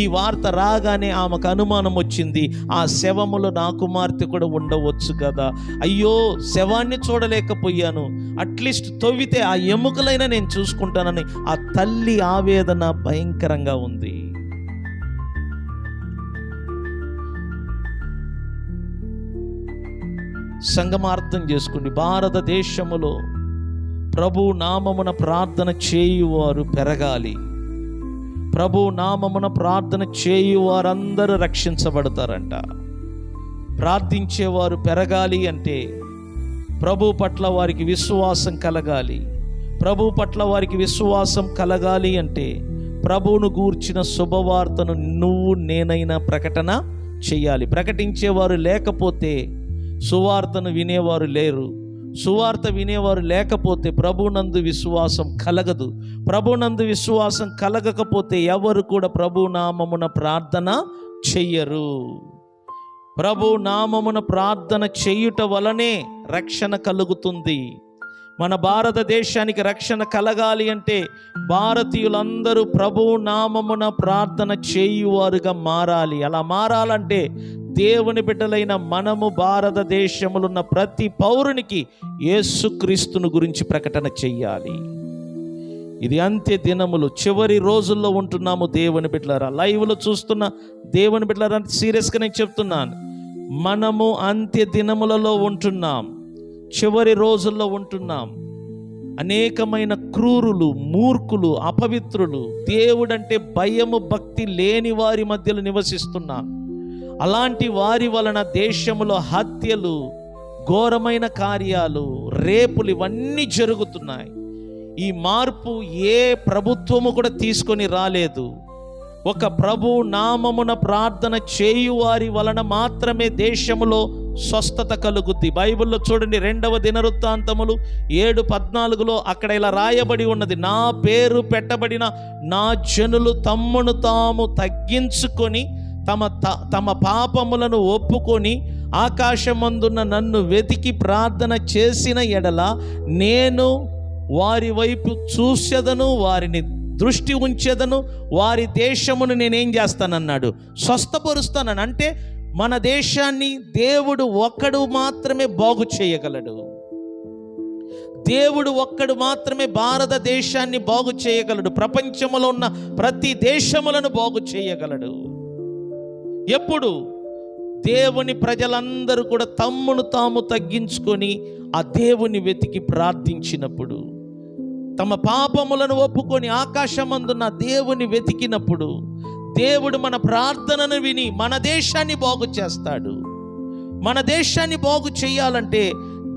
ఈ వార్త రాగానే ఆమెకు అనుమానం వచ్చింది, ఆ శవములో నా కుమార్తె కూడా ఉండవచ్చు కదా. అయ్యో శవాన్ని చూడలేకపోయాను, అట్లీస్ట్ తవ్వితే ఆ ఎముకలైనా నేను చూసుకుంటానని ఆ తల్లి ఆవేదన భయంకరంగా ఉంది. సంగమార్థం చేసుకుని భారతదేశములో ప్రభు నామమున ప్రార్థన చేయువారు పెరగాలి. ప్రభు నామమున ప్రార్థన చేయువారందరూ రక్షించబడతారంట. ప్రార్థించేవారు పెరగాలి అంటే ప్రభు పట్ల వారికి విశ్వాసం కలగాలి. ప్రభు పట్ల వారికి విశ్వాసం కలగాలి అంటే ప్రభువును గూర్చిన శుభవార్తను నువ్వు నేనైనా ప్రకటన చెయ్యాలి. ప్రకటించేవారు లేకపోతే సువార్తను వినేవారు లేరు. సువార్త వినేవారు లేకపోతే ప్రభునందు విశ్వాసం కలగదు. ప్రభునందు విశ్వాసం కలగకపోతే ఎవరు కూడా ప్రభు నామమున ప్రార్థన చెయ్యరు. ప్రభు నామమున ప్రార్థన చేయుట వలనే రక్షణ కలుగుతుంది. మన భారతదేశానికి రక్షణ కలగాలి అంటే భారతీయులందరూ ప్రభు నామమున ప్రార్థన చేయువారుగా మారాలి. అలా మారాలంటే దేవుని బిడ్డలైన మనము భారతదేశంలో ఉన్న ప్రతి పౌరునికి యేసుక్రీస్తును గురించి ప్రకటన చెయ్యాలి. ఇది అంత్య దినములు, చివరి రోజుల్లో ఉంటున్నాము. దేవుని బిడ్డలారా, లైవ్లో చూస్తున్న దేవుని బిడ్డలారా, సీరియస్గా నేను చెప్తున్నాను, మనము అంత్య దినములలో ఉంటున్నాం, చివరి రోజుల్లో ఉంటున్నాం. అనేకమైన క్రూరులు, మూర్ఖులు, అపవిత్రులు, దేవుడంటే భయము భక్తి లేని వారి మధ్యలో నివసిస్తున్నాం. అలాంటి వారి వలన దేశంలో హత్యలు, ఘోరమైన కార్యాలు, రేపులు ఇవన్నీ జరుగుతున్నాయి. ఈ మార్పు ఏ ప్రభుత్వము కూడా తీసుకొని రాలేదు. ఒక ప్రభు నామమున ప్రార్థన చేయువారి వలన మాత్రమే దేశములో స్వస్థత కలుగుద్ది. బైబిల్లో చూడండి, 2వ దినవృత్తాంతములు 7:14 అక్కడ ఇలా రాయబడి ఉన్నది, నా పేరు పెట్టబడిన నా జనులు తమ్మును తాము తగ్గించుకొని తమ పాపములను ఒప్పుకొని ఆకాశమందున్న నన్ను వెతికి ప్రార్థన చేసిన ఎడల నేను వారి వైపు చూసేదను, వారిని దృష్టి ఉంచేదను, వారి దేశమును నేనేం చేస్తానన్నాడు, స్వస్థపరుస్తానని. అంటే మన దేశాన్ని దేవుడు ఒక్కడు మాత్రమే బాగు చేయగలడు. దేవుడు ఒక్కడు మాత్రమే భారతదేశాన్ని బాగు చేయగలడు. ప్రపంచంలో ఉన్న ప్రతి దేశములను బాగు చేయగలడు. ఎప్పుడు? దేవుని ప్రజలందరూ కూడా తమ్మును తాము తగ్గించుకొని ఆ దేవుని వెతికి ప్రార్థించినప్పుడు, తమ పాపములను ఒప్పుకొని ఆకాశమందున్న దేవుని వెతికినప్పుడు దేవుడు మన ప్రార్థనను విని మన దేశాన్ని బాగు చేస్తాడు. మన దేశాన్ని బాగు చేయాలంటే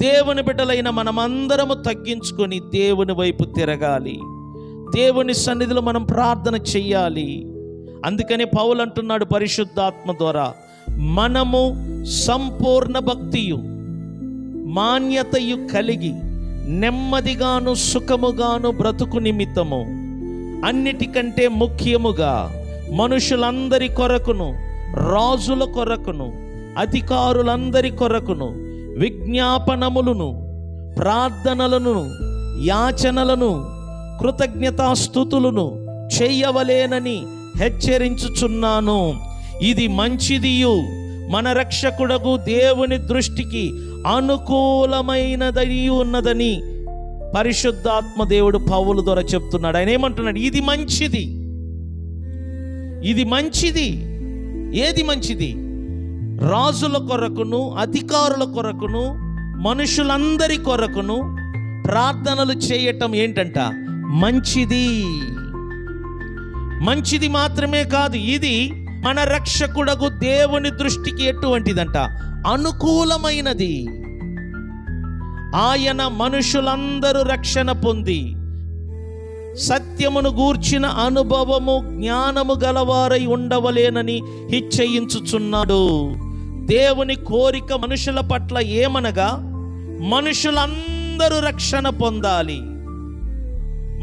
దేవుని బిడ్డలైన మనమందరము తగ్గించుకొని దేవుని వైపు తిరగాలి. దేవుని సన్నిధిలో మనం ప్రార్థన చెయ్యాలి. అందుకని పౌలు అంటున్నాడు పరిశుద్ధాత్మ ద్వారా, మనము సంపూర్ణ భక్తియు మాన్యతయు కలిగి నెమ్మదిగాను సుఖముగాను బ్రతుకు నిమిత్తము అన్నిటికంటే ముఖ్యముగా మనుషులందరి కొరకును, రాజుల కొరకును, అధికారులందరి కొరకును విజ్ఞాపనములను, ప్రార్థనలను, యాచనలను, కృతజ్ఞతాస్తుతులను చెయ్యవలేనని హెచ్చరించుచున్నాను. ఇది మంచిదియు మన రక్షకుడగు దేవుని దృష్టికి అనుకూలమైనది ఉన్నదని పరిశుద్ధాత్మ దేవుడు పౌలు ద్వారా చెప్తున్నాడు. ఆయన ఏమంటున్నాడు? ఇది మంచిది, ఇది మంచిది. ఏది మంచిది? రాజుల కొరకును, అధికారుల కొరకును, మనుషులందరి కొరకును ప్రార్థనలు చేయటం ఏంటంట? మంచిది. మంచిది మాత్రమే కాదు, ఇది మన రక్షకుడగు దేవుని దృష్టికి ఎటువంటిదంట? అనుకూలమైనది. ఆయన మనుషులందరూ రక్షణ పొంది సత్యమును గూర్చిన అనుభవము జ్ఞానము గలవారై ఉండవలేనని నిశ్చయించుచున్నాడు. దేవుని కోరిక మనుషుల పట్ల ఏమనగా, మనుషులందరూ రక్షణ పొందాలి.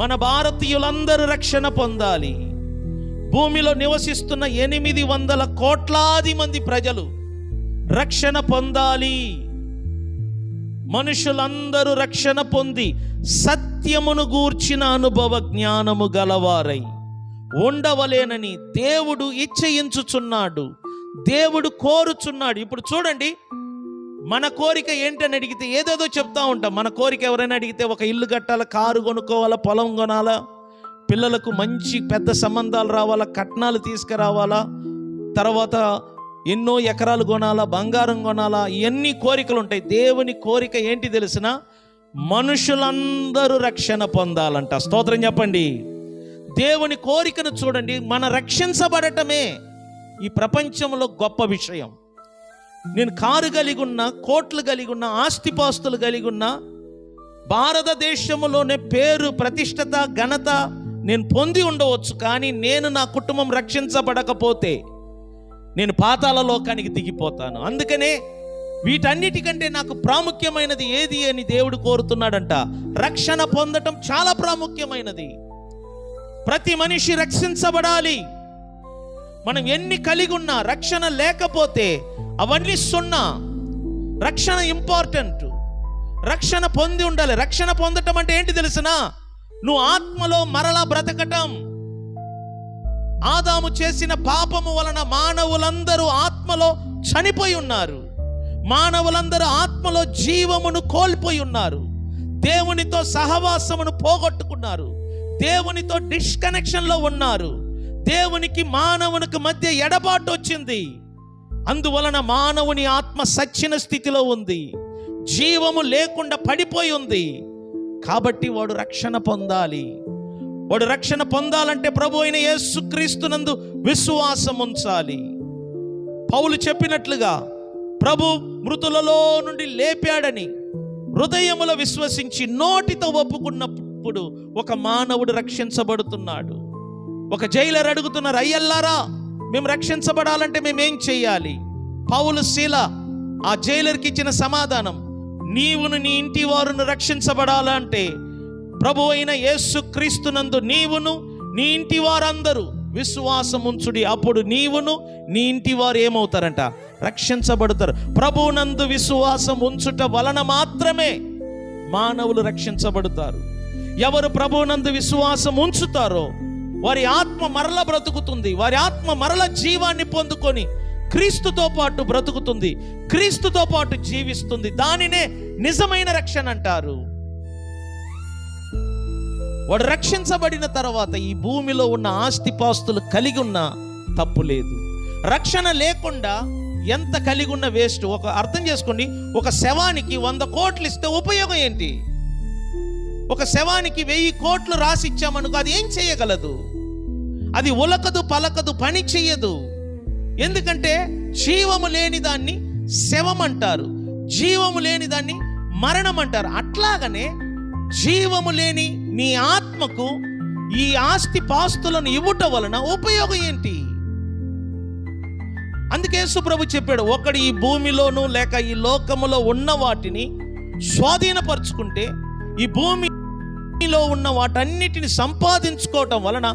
మన భారతీయులందరూ రక్షణ పొందాలి. భూమిలో నివసిస్తున్న 800 కోట్లాది మంది ప్రజలు రక్షణ పొందాలి. మనుషులందరూ రక్షణ పొంది సత్యమును గూర్చిన అనుభవ జ్ఞానము గలవారై ఉండవలేనని దేవుడు ఇచ్చయించుచున్నాడు. దేవుడు కోరుచున్నాడు. ఇప్పుడు చూడండి, మన కోరిక ఏంటని అడిగితే ఏదేదో చెప్తా ఉంటాం. మన కోరిక ఎవరైనా అడిగితే ఒక ఇల్లు కట్టాలా, కారు కొనుక్కోవాలా, పొలం కొనాలా, పిల్లలకు మంచి పెద్ద సంబంధాలు రావాలా, కట్నాలు తీసుకురావాలా, తర్వాత ఎన్నో ఎకరాలు కొనాలా, బంగారం కొనాలా, ఇవన్నీ కోరికలు ఉంటాయి. దేవుని కోరిక ఏంటి తెలిసిన? మనుషులందరూ రక్షణ పొందాలంట. స్తోత్రం చెప్పండి. దేవుని కోరికను చూడండి. మన రక్షించబడటమే ఈ ప్రపంచంలో గొప్ప విషయం. నేను కారు కలిగి ఉన్నా, కోట్లు కలిగి ఉన్నా, ఆస్తిపాస్తులు కలిగి ఉన్నా, భారతదేశంలోనే పేరు, ప్రతిష్టత, ఘనత నేను పొంది ఉండవచ్చు. కానీ నేను నా కుటుంబం రక్షించబడకపోతే నేను పాతాళ లోకానికి దిగిపోతాను. అందుకనే వీటన్నిటికంటే నాకు ప్రాముఖ్యమైనది ఏది అని దేవుడు కోరుతున్నాడంట. రక్షణ పొందటం చాలా ప్రాముఖ్యమైనది. ప్రతి మనిషి రక్షించబడాలి. మనం ఎన్ని కలిగి ఉన్నా రక్షణ లేకపోతే అవన్నీ సున్నా. రక్షణ ఇంపార్టెంట్. రక్షణ పొంది ఉండాలి. రక్షణ పొందటం అంటే ఏంటి తెలిసినా? నువ్వు ఆత్మలో మరలా బ్రతకటం. ఆదాము చేసిన పాపము వలన మానవులందరూ ఆత్మలో చనిపోయి ఉన్నారు. మానవులందరూ ఆత్మలో జీవమును కోల్పోయి ఉన్నారు. దేవునితో సహవాసమును పోగొట్టుకున్నారు. దేవునితో డిస్కనెక్షన్లో ఉన్నారు. దేవునికి మానవునికి మధ్య ఎడబాటు వచ్చింది. అందువలన మానవుని ఆత్మ సచ్చిన స్థితిలో ఉంది. జీవము లేకుండా పడిపోయి ఉంది. కాబట్టి వాడు రక్షణ పొందాలి. వాడు రక్షణ పొందాలంటే ప్రభు అయిన యేసుక్రీస్తునందు విశ్వాసం ఉంచాలి. పౌలు చెప్పినట్లుగా ప్రభు మృతులలో నుండి లేపాడని హృదయములో విశ్వసించి నోటితో ఒప్పుకున్నప్పుడు ఒక మానవుడు రక్షించబడుతున్నాడు. ఒక జైలర్ అడుగుతున్నారు, అయ్యల్లారా మేము రక్షించబడాలంటే మేమేం చెయ్యాలి? పౌలు శీల ఆ జైలర్కి ఇచ్చిన సమాధానం, నీవును నీ ఇంటి వారును రక్షించబడాలంటే ప్రభు అయిన యేసుక్రీస్తునందు నీవును నీ ఇంటి వారందరూ విశ్వాసం ఉంచుడి. అప్పుడు నీవును నీ ఇంటి వారు ఏమవుతారంట? రక్షించబడతారు. ప్రభువునందు విశ్వాసం ఉంచుట వలన మాత్రమే మానవులు రక్షించబడతారు. ఎవరు ప్రభువునందు విశ్వాసం ఉంచుతారో వారి ఆత్మ మరల బ్రతుకుతుంది. వారి ఆత్మ మరల జీవాన్ని పొందుకొని క్రీస్తుతో పాటు బ్రతుకుతుంది, క్రీస్తుతో పాటు జీవిస్తుంది. దానినే నిజమైన రక్షణ అంటారు. వాడు రక్షించబడిన తర్వాత ఈ భూమిలో ఉన్న ఆస్తిపాస్తులు కలిగి ఉన్న తప్పు లేదు. రక్షణ లేకుండా ఎంత కలిగి ఉన్న వేస్ట్. ఒక అర్థం చేసుకోండి, ఒక శవానికి 100 కోట్లు ఇస్తే ఉపయోగం ఏంటి? ఒక శవానికి 1000 కోట్లు రాసి ఇచ్చామనుకో, అది ఏం చేయగలదు? అది ఉలకదు, పలకదు, పని చెయ్యదు. ఎందుకంటే జీవము లేని దాన్ని శవం అంటారు, జీవము లేని దాన్ని మరణం అంటారు. అట్లాగనే జీవము లేని నీ ఆత్మకు ఈ ఆస్తి పాస్తులను ఇవ్వట వలన ఉపయోగం ఏంటి? అందుకే యేసు ప్రభు చెప్పాడు, ఒకడు ఈ భూమిలోను లేక ఈ లోకములో ఉన్న వాటిని స్వాధీనపరుచుకుంటే, ఈ భూమిలో ఉన్న వాటన్నిటిని సంపాదించుకోవటం వలన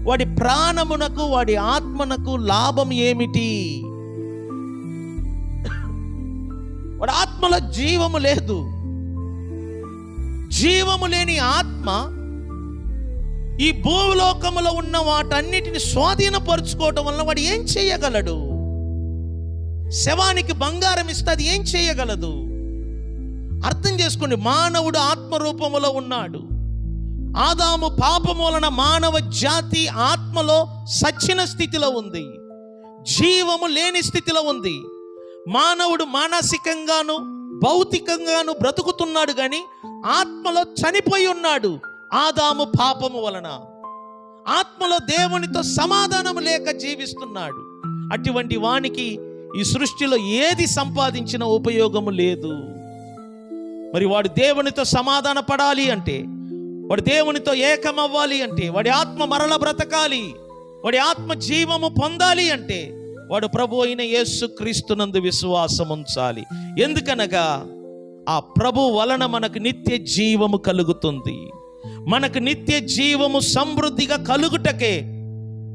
వాడి ప్రాణమునకు వాడి ఆత్మనకు లాభం ఏమిటి? వాడి ఆత్మలో జీవము లేదు. జీవము లేని ఆత్మ ఈ భూలోకములో ఉన్న వాటన్నిటిని స్వాధీనపరుచుకోవటం వలన వాడు ఏం చేయగలడు? శవానికి బంగారం ఇస్తే అది ఏం చేయగలదు? అర్థం చేసుకోండి, మానవుడు ఆత్మరూపములో ఉన్నాడు. ఆదాము పాపము వలన మానవ జాతి ఆత్మలో సచ్చిన స్థితిలో ఉంది, జీవము లేని స్థితిలో ఉంది. మానవుడు మానసికంగాను భౌతికంగాను బ్రతుకుతున్నాడు, కానీ ఆత్మలో చనిపోయి ఉన్నాడు. ఆదాము పాపము వలన ఆత్మలో దేవునితో సమాధానం లేక జీవిస్తున్నాడు. అటువంటి వానికి ఈ సృష్టిలో ఏది సంపాదించిన ఉపయోగము లేదు. మరి వాడు దేవునితో సమాధాన పడాలి అంటే, వాడు దేవునితో ఏకమవ్వాలి అంటే, వాడి ఆత్మ మరల బ్రతకాలి, వాడి ఆత్మ జీవము పొందాలి అంటే వాడు ప్రభు అయిన యేసుక్రీస్తునందు విశ్వాసం ఉంచాలి. ఎందుకనగా ఆ ప్రభు వలన మనకు నిత్య జీవము కలుగుతుంది. మనకు నిత్య జీవము సమృద్ధిగా కలుగుటకే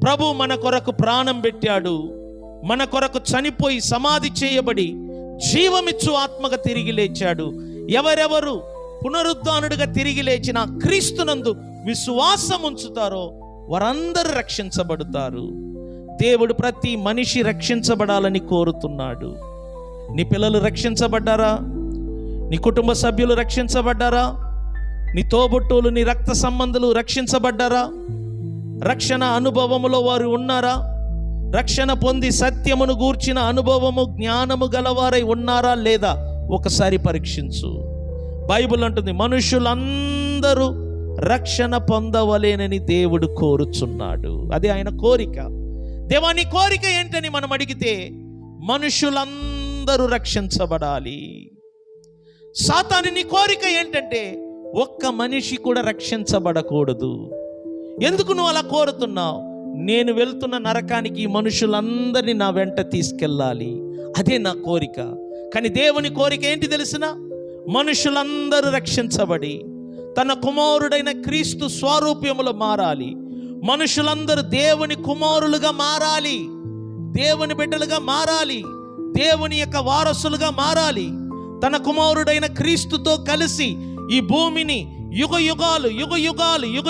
ప్రభు మన కొరకు ప్రాణం పెట్టాడు. మన కొరకు చనిపోయి సమాధి చేయబడి జీవమిచ్చు ఆత్మగా తిరిగి లేచాడు. ఎవరెవరు పునరుద్ధానుడిగా తిరిగి లేచిన క్రీస్తునందు విశ్వాసం ఉంచుతారో వారందరూ రక్షించబడతారు. దేవుడు ప్రతి మనిషి రక్షించబడాలని కోరుతున్నాడు. నీ పిల్లలు రక్షించబడ్డారా? నీ కుటుంబ సభ్యులు రక్షించబడ్డారా? నీ తోబుట్టువులు, నీ రక్త సంబంధులు రక్షించబడ్డారా? రక్షణ అనుభవములో వారు ఉన్నారా? రక్షణ పొంది సత్యమును గూర్చిన అనుభవము, జ్ఞానము గలవారై ఉన్నారా లేదా? ఒకసారి పరీక్షించు. బైబిల్ అంటుంది మనుషులందరూ రక్షణ పొందవలేనని దేవుడు కోరుచున్నాడు. అది ఆయన కోరిక. దేవా, నీ కోరిక ఏంటని మనం అడిగితే మనుషులందరూ రక్షించబడాలి. సాతాను నీ కోరిక ఏంటంటే ఒక్క మనిషి కూడా రక్షించబడకూడదు. ఎందుకు నువ్వు అలా కోరుతున్నావు? నేను వెళ్తున్న నరకానికి ఈ మనుషులందరినీ నా వెంట తీసుకెళ్ళాలి, అదే నా కోరిక. కానీ దేవుని కోరిక ఏంటి తెలిసిన? మనుషులందరూ రక్షించబడి తన కుమారుడైన క్రీస్తు స్వరూప్యములో మారాలి. మనుషులందరూ దేవుని కుమారులుగా మారాలి, దేవుని బిడ్డలుగా మారాలి, దేవుని యొక్క వారసులుగా మారాలి. తన కుమారుడైన క్రీస్తుతో కలిసి ఈ భూమిని యుగ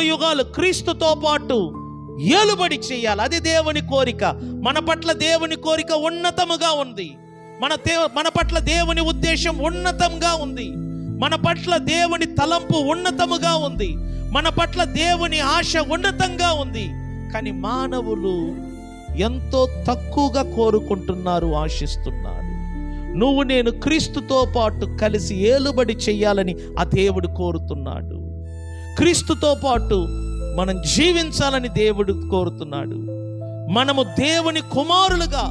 యుగాలు క్రీస్తుతో పాటు ఏలుబడి చేయాలి. అది దేవుని కోరిక. మన పట్ల దేవుని కోరిక ఉన్నతముగా ఉంది. మన పట్ల దేవుని ఉద్దేశం ఉన్నతంగా ఉంది. మన పట్ల దేవుని తలంపు ఉన్నతముగా ఉంది. మన పట్ల దేవుని ఆశ ఉన్నతంగా ఉంది. కానీ మానవులు ఎంతో తక్కువగా కోరుకుంటున్నారు, ఆశిస్తున్నారు. నువ్వు నేను క్రీస్తుతో పాటు కలిసి ఏలుబడి చెయ్యాలని ఆ దేవుడు కోరుతున్నాడు. క్రీస్తుతో పాటు మనం జీవించాలని దేవుడు కోరుతున్నాడు. మనము దేవుని కుమారులుగా,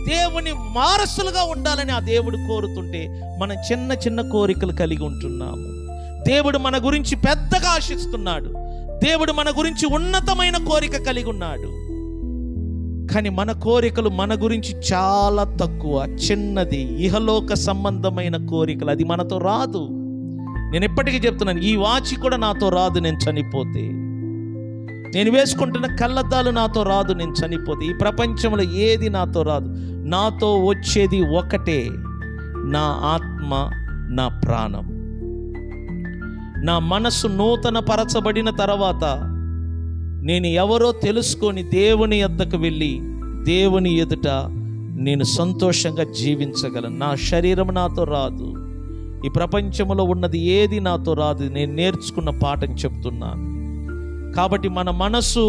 దేవుని వారసులుగా ఉండాలని ఆ దేవుడు కోరుతుంటే మనం చిన్న చిన్న కోరికలు కలిగి ఉంటున్నాము. దేవుడు మన గురించి పెద్దగా ఆశిస్తున్నాడు. దేవుడు మన గురించి ఉన్నతమైన కోరిక కలిగి ఉన్నాడు. కానీ మన కోరికలు మన గురించి చాలా తక్కువ, చిన్నది, ఇహలోక సంబంధమైన కోరికలు. అది మనతో రాదు. నేను ఎప్పటికీ చెప్తున్నాను, ఈ వాచి కూడా నాతో రాదు నేను చనిపోతే. నేను వేసుకుంటున్న కళ్ళద్దాలు నాతో రాదు నేను చనిపోతే. ఈ ప్రపంచంలో ఏది నాతో రాదు. నాతో వచ్చేది ఒకటే, నా ఆత్మ, నా ప్రాణం. నా మనసు నూతన పరచబడిన తర్వాత నేను ఎవరో తెలుసుకొని దేవుని యొద్దకు వెళ్ళి దేవుని ఎదుట నేను సంతోషంగా జీవించగలను. నా శరీరం నాతో రాదు. ఈ ప్రపంచంలో ఉన్నది ఏది నాతో రాదు. నేను నేర్చుకున్న పాఠం చెప్తున్నాను. కాబట్టి మన మనసు,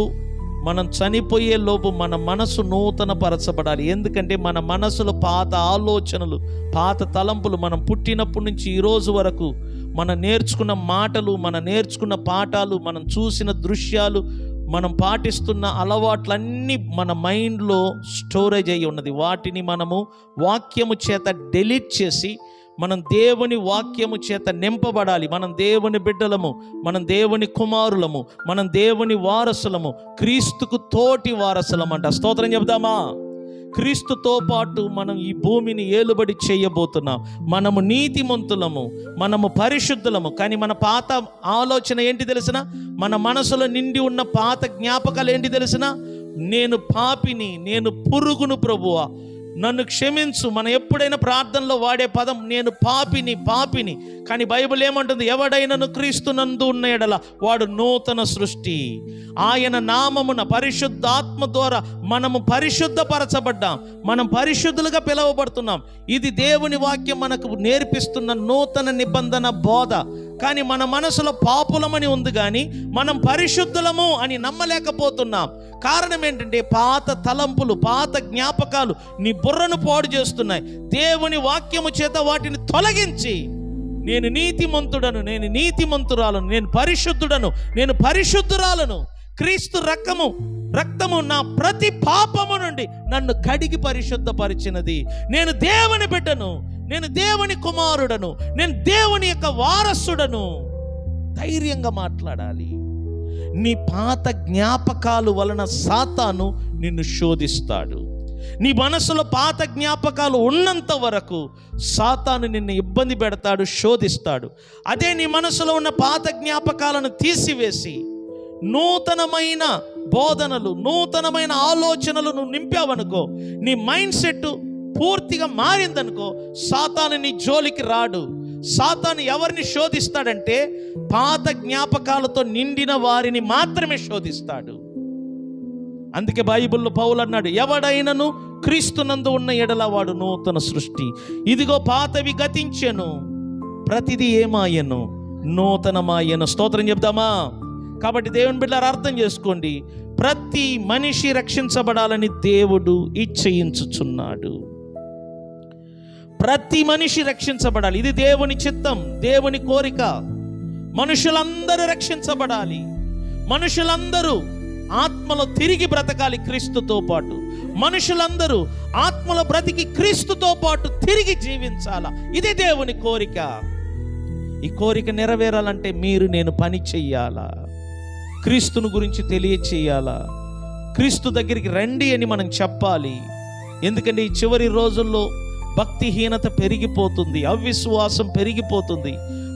మనం చనిపోయే లోపు మన మనసు నూతన పరచబడాలి. ఎందుకంటే మన మనసులో పాత ఆలోచనలు, పాత తలంపులు, మనం పుట్టినప్పటి నుంచి ఈరోజు వరకు మనం నేర్చుకున్న మాటలు, మనం నేర్చుకున్న పాఠాలు, మనం చూసిన దృశ్యాలు, మనం పాటిస్తున్న అలవాట్లన్నీ మన మైండ్లో స్టోరేజ్ అయ్యి ఉన్నది. వాటిని మనము వాక్యము చేత డెలీట్ చేసి మనం దేవుని వాక్యము చేత నింపబడాలి. మనం దేవుని బిడ్డలము, మనం దేవుని కుమారులము, మనం దేవుని వారసులము, క్రీస్తుకు తోటి వారసులం అంట. స్తోత్రం చెబుదామా? క్రీస్తుతో పాటు మనం ఈ భూమిని ఏలుబడి చేయబోతున్నాం. మనము నీతిమంతులము, మనము పరిశుద్ధులము. కానీ మన పాత ఆలోచన ఏంటి తెలిసిన? మన మనసులో నిండి ఉన్న పాత జ్ఞాపకాలు ఏంటి తెలిసిన? నేను పాపిని, నేను పురుగును ప్రభువా, నన్ను క్షమించు. మనం ఎప్పుడైనా ప్రార్థనలో వాడే పదం నేను పాపిని. కానీ బైబిల్ ఏమంటుంది? ఎవడైనను క్రీస్తునందు ఉన్న ఎడల వాడు నూతన సృష్టి. ఆయన నామమున పరిశుద్ధాత్మ ద్వారా మనము పరిశుద్ధపరచబడ్డాం. మనం పరిశుద్ధులుగా పిలువబడుతున్నాం. ఇది దేవుని వాక్యం మనకు నేర్పిస్తున్న నూతన నిబంధన బోధ. కానీ మన మనసులో పాపులమని ఉంది, కానీ మనం పరిశుద్ధులము అని నమ్మలేకపోతున్నాం. కారణం ఏంటంటే పాత తలంపులు, పాత జ్ఞాపకాలు నీ బుర్రను పాడు చేస్తున్నాయి. దేవుని వాక్యము చేత వాటిని తొలగించి నేను నీతిమంతుడను, నేను నీతిమంతురాలను, నేను పరిశుద్ధుడను, నేను పరిశుద్ధురాలను, క్రీస్తు రక్తము నా ప్రతి పాపము నుండి నన్ను కడిగి పరిశుద్ధపరిచినది, నేను దేవుని బిడ్డను, నేను దేవుని కుమారుడను, నేను దేవుని యొక్క వారసుడను. ధైర్యంగా మాట్లాడాలి. నీ పాత జ్ఞాపకాలు వలన సాతాను నిన్ను శోధిస్తాడు. నీ మనసులో పాత జ్ఞాపకాలు ఉన్నంత వరకు సాతాను నిన్ను ఇబ్బంది పెడతాడు, శోధిస్తాడు. అదే నీ మనసులో ఉన్న పాత జ్ఞాపకాలను తీసివేసి నూతనమైన బోధనలు, నూతనమైన ఆలోచనలు నువ్వు నింపావనుకో, నీ మైండ్ సెట్ పూర్తిగా మారిందనుకో, సాతాను నీ జోలికి రాడు. సాతాను ఎవరిని శోధిస్తాడంటే పాత జ్ఞాపకాలతో నిండిన వారిని మాత్రమే శోధిస్తాడు. అందుకే బైబిల్లో పౌలు అన్నాడు, ఎవడైనను క్రీస్తునందు ఉన్న ఎడల వాడు నూతన సృష్టి, ఇదిగో పాతవి గతించెను, ప్రతిదీ ఏమాయను, నూతనమాయను. స్తోత్రం చెప్దామా? కాబట్టి దేవుని బిడ్డలారా అర్థం చేసుకోండి, ప్రతి మనిషి రక్షించబడాలని దేవుడు ఇచ్చయించుచున్నాడు. ప్రతి మనిషి రక్షించబడాలి. ఇది దేవుని చిత్తం, దేవుని కోరిక. మనుషులందరూ రక్షించబడాలి. మనుషులందరూ ఆత్మలో తిరిగి బ్రతకాలి క్రీస్తుతో పాటు. మనుషులందరూ ఆత్మలో బ్రతికి క్రీస్తుతో పాటు తిరిగి జీవించాలా. ఇది దేవుని కోరిక. ఈ కోరిక నెరవేరాలంటే మీరు నేను పని చెయ్యాలా, క్రీస్తుని గురించి తెలియచేయాలా, క్రీస్తు దగ్గరికి రండి అని మనం చెప్పాలి. ఎందుకంటే ఈ చివరి రోజుల్లో భక్తిహీనత పెరిగిపోతుంది, అవిశ్వాసం పెరిగిపోతుంది.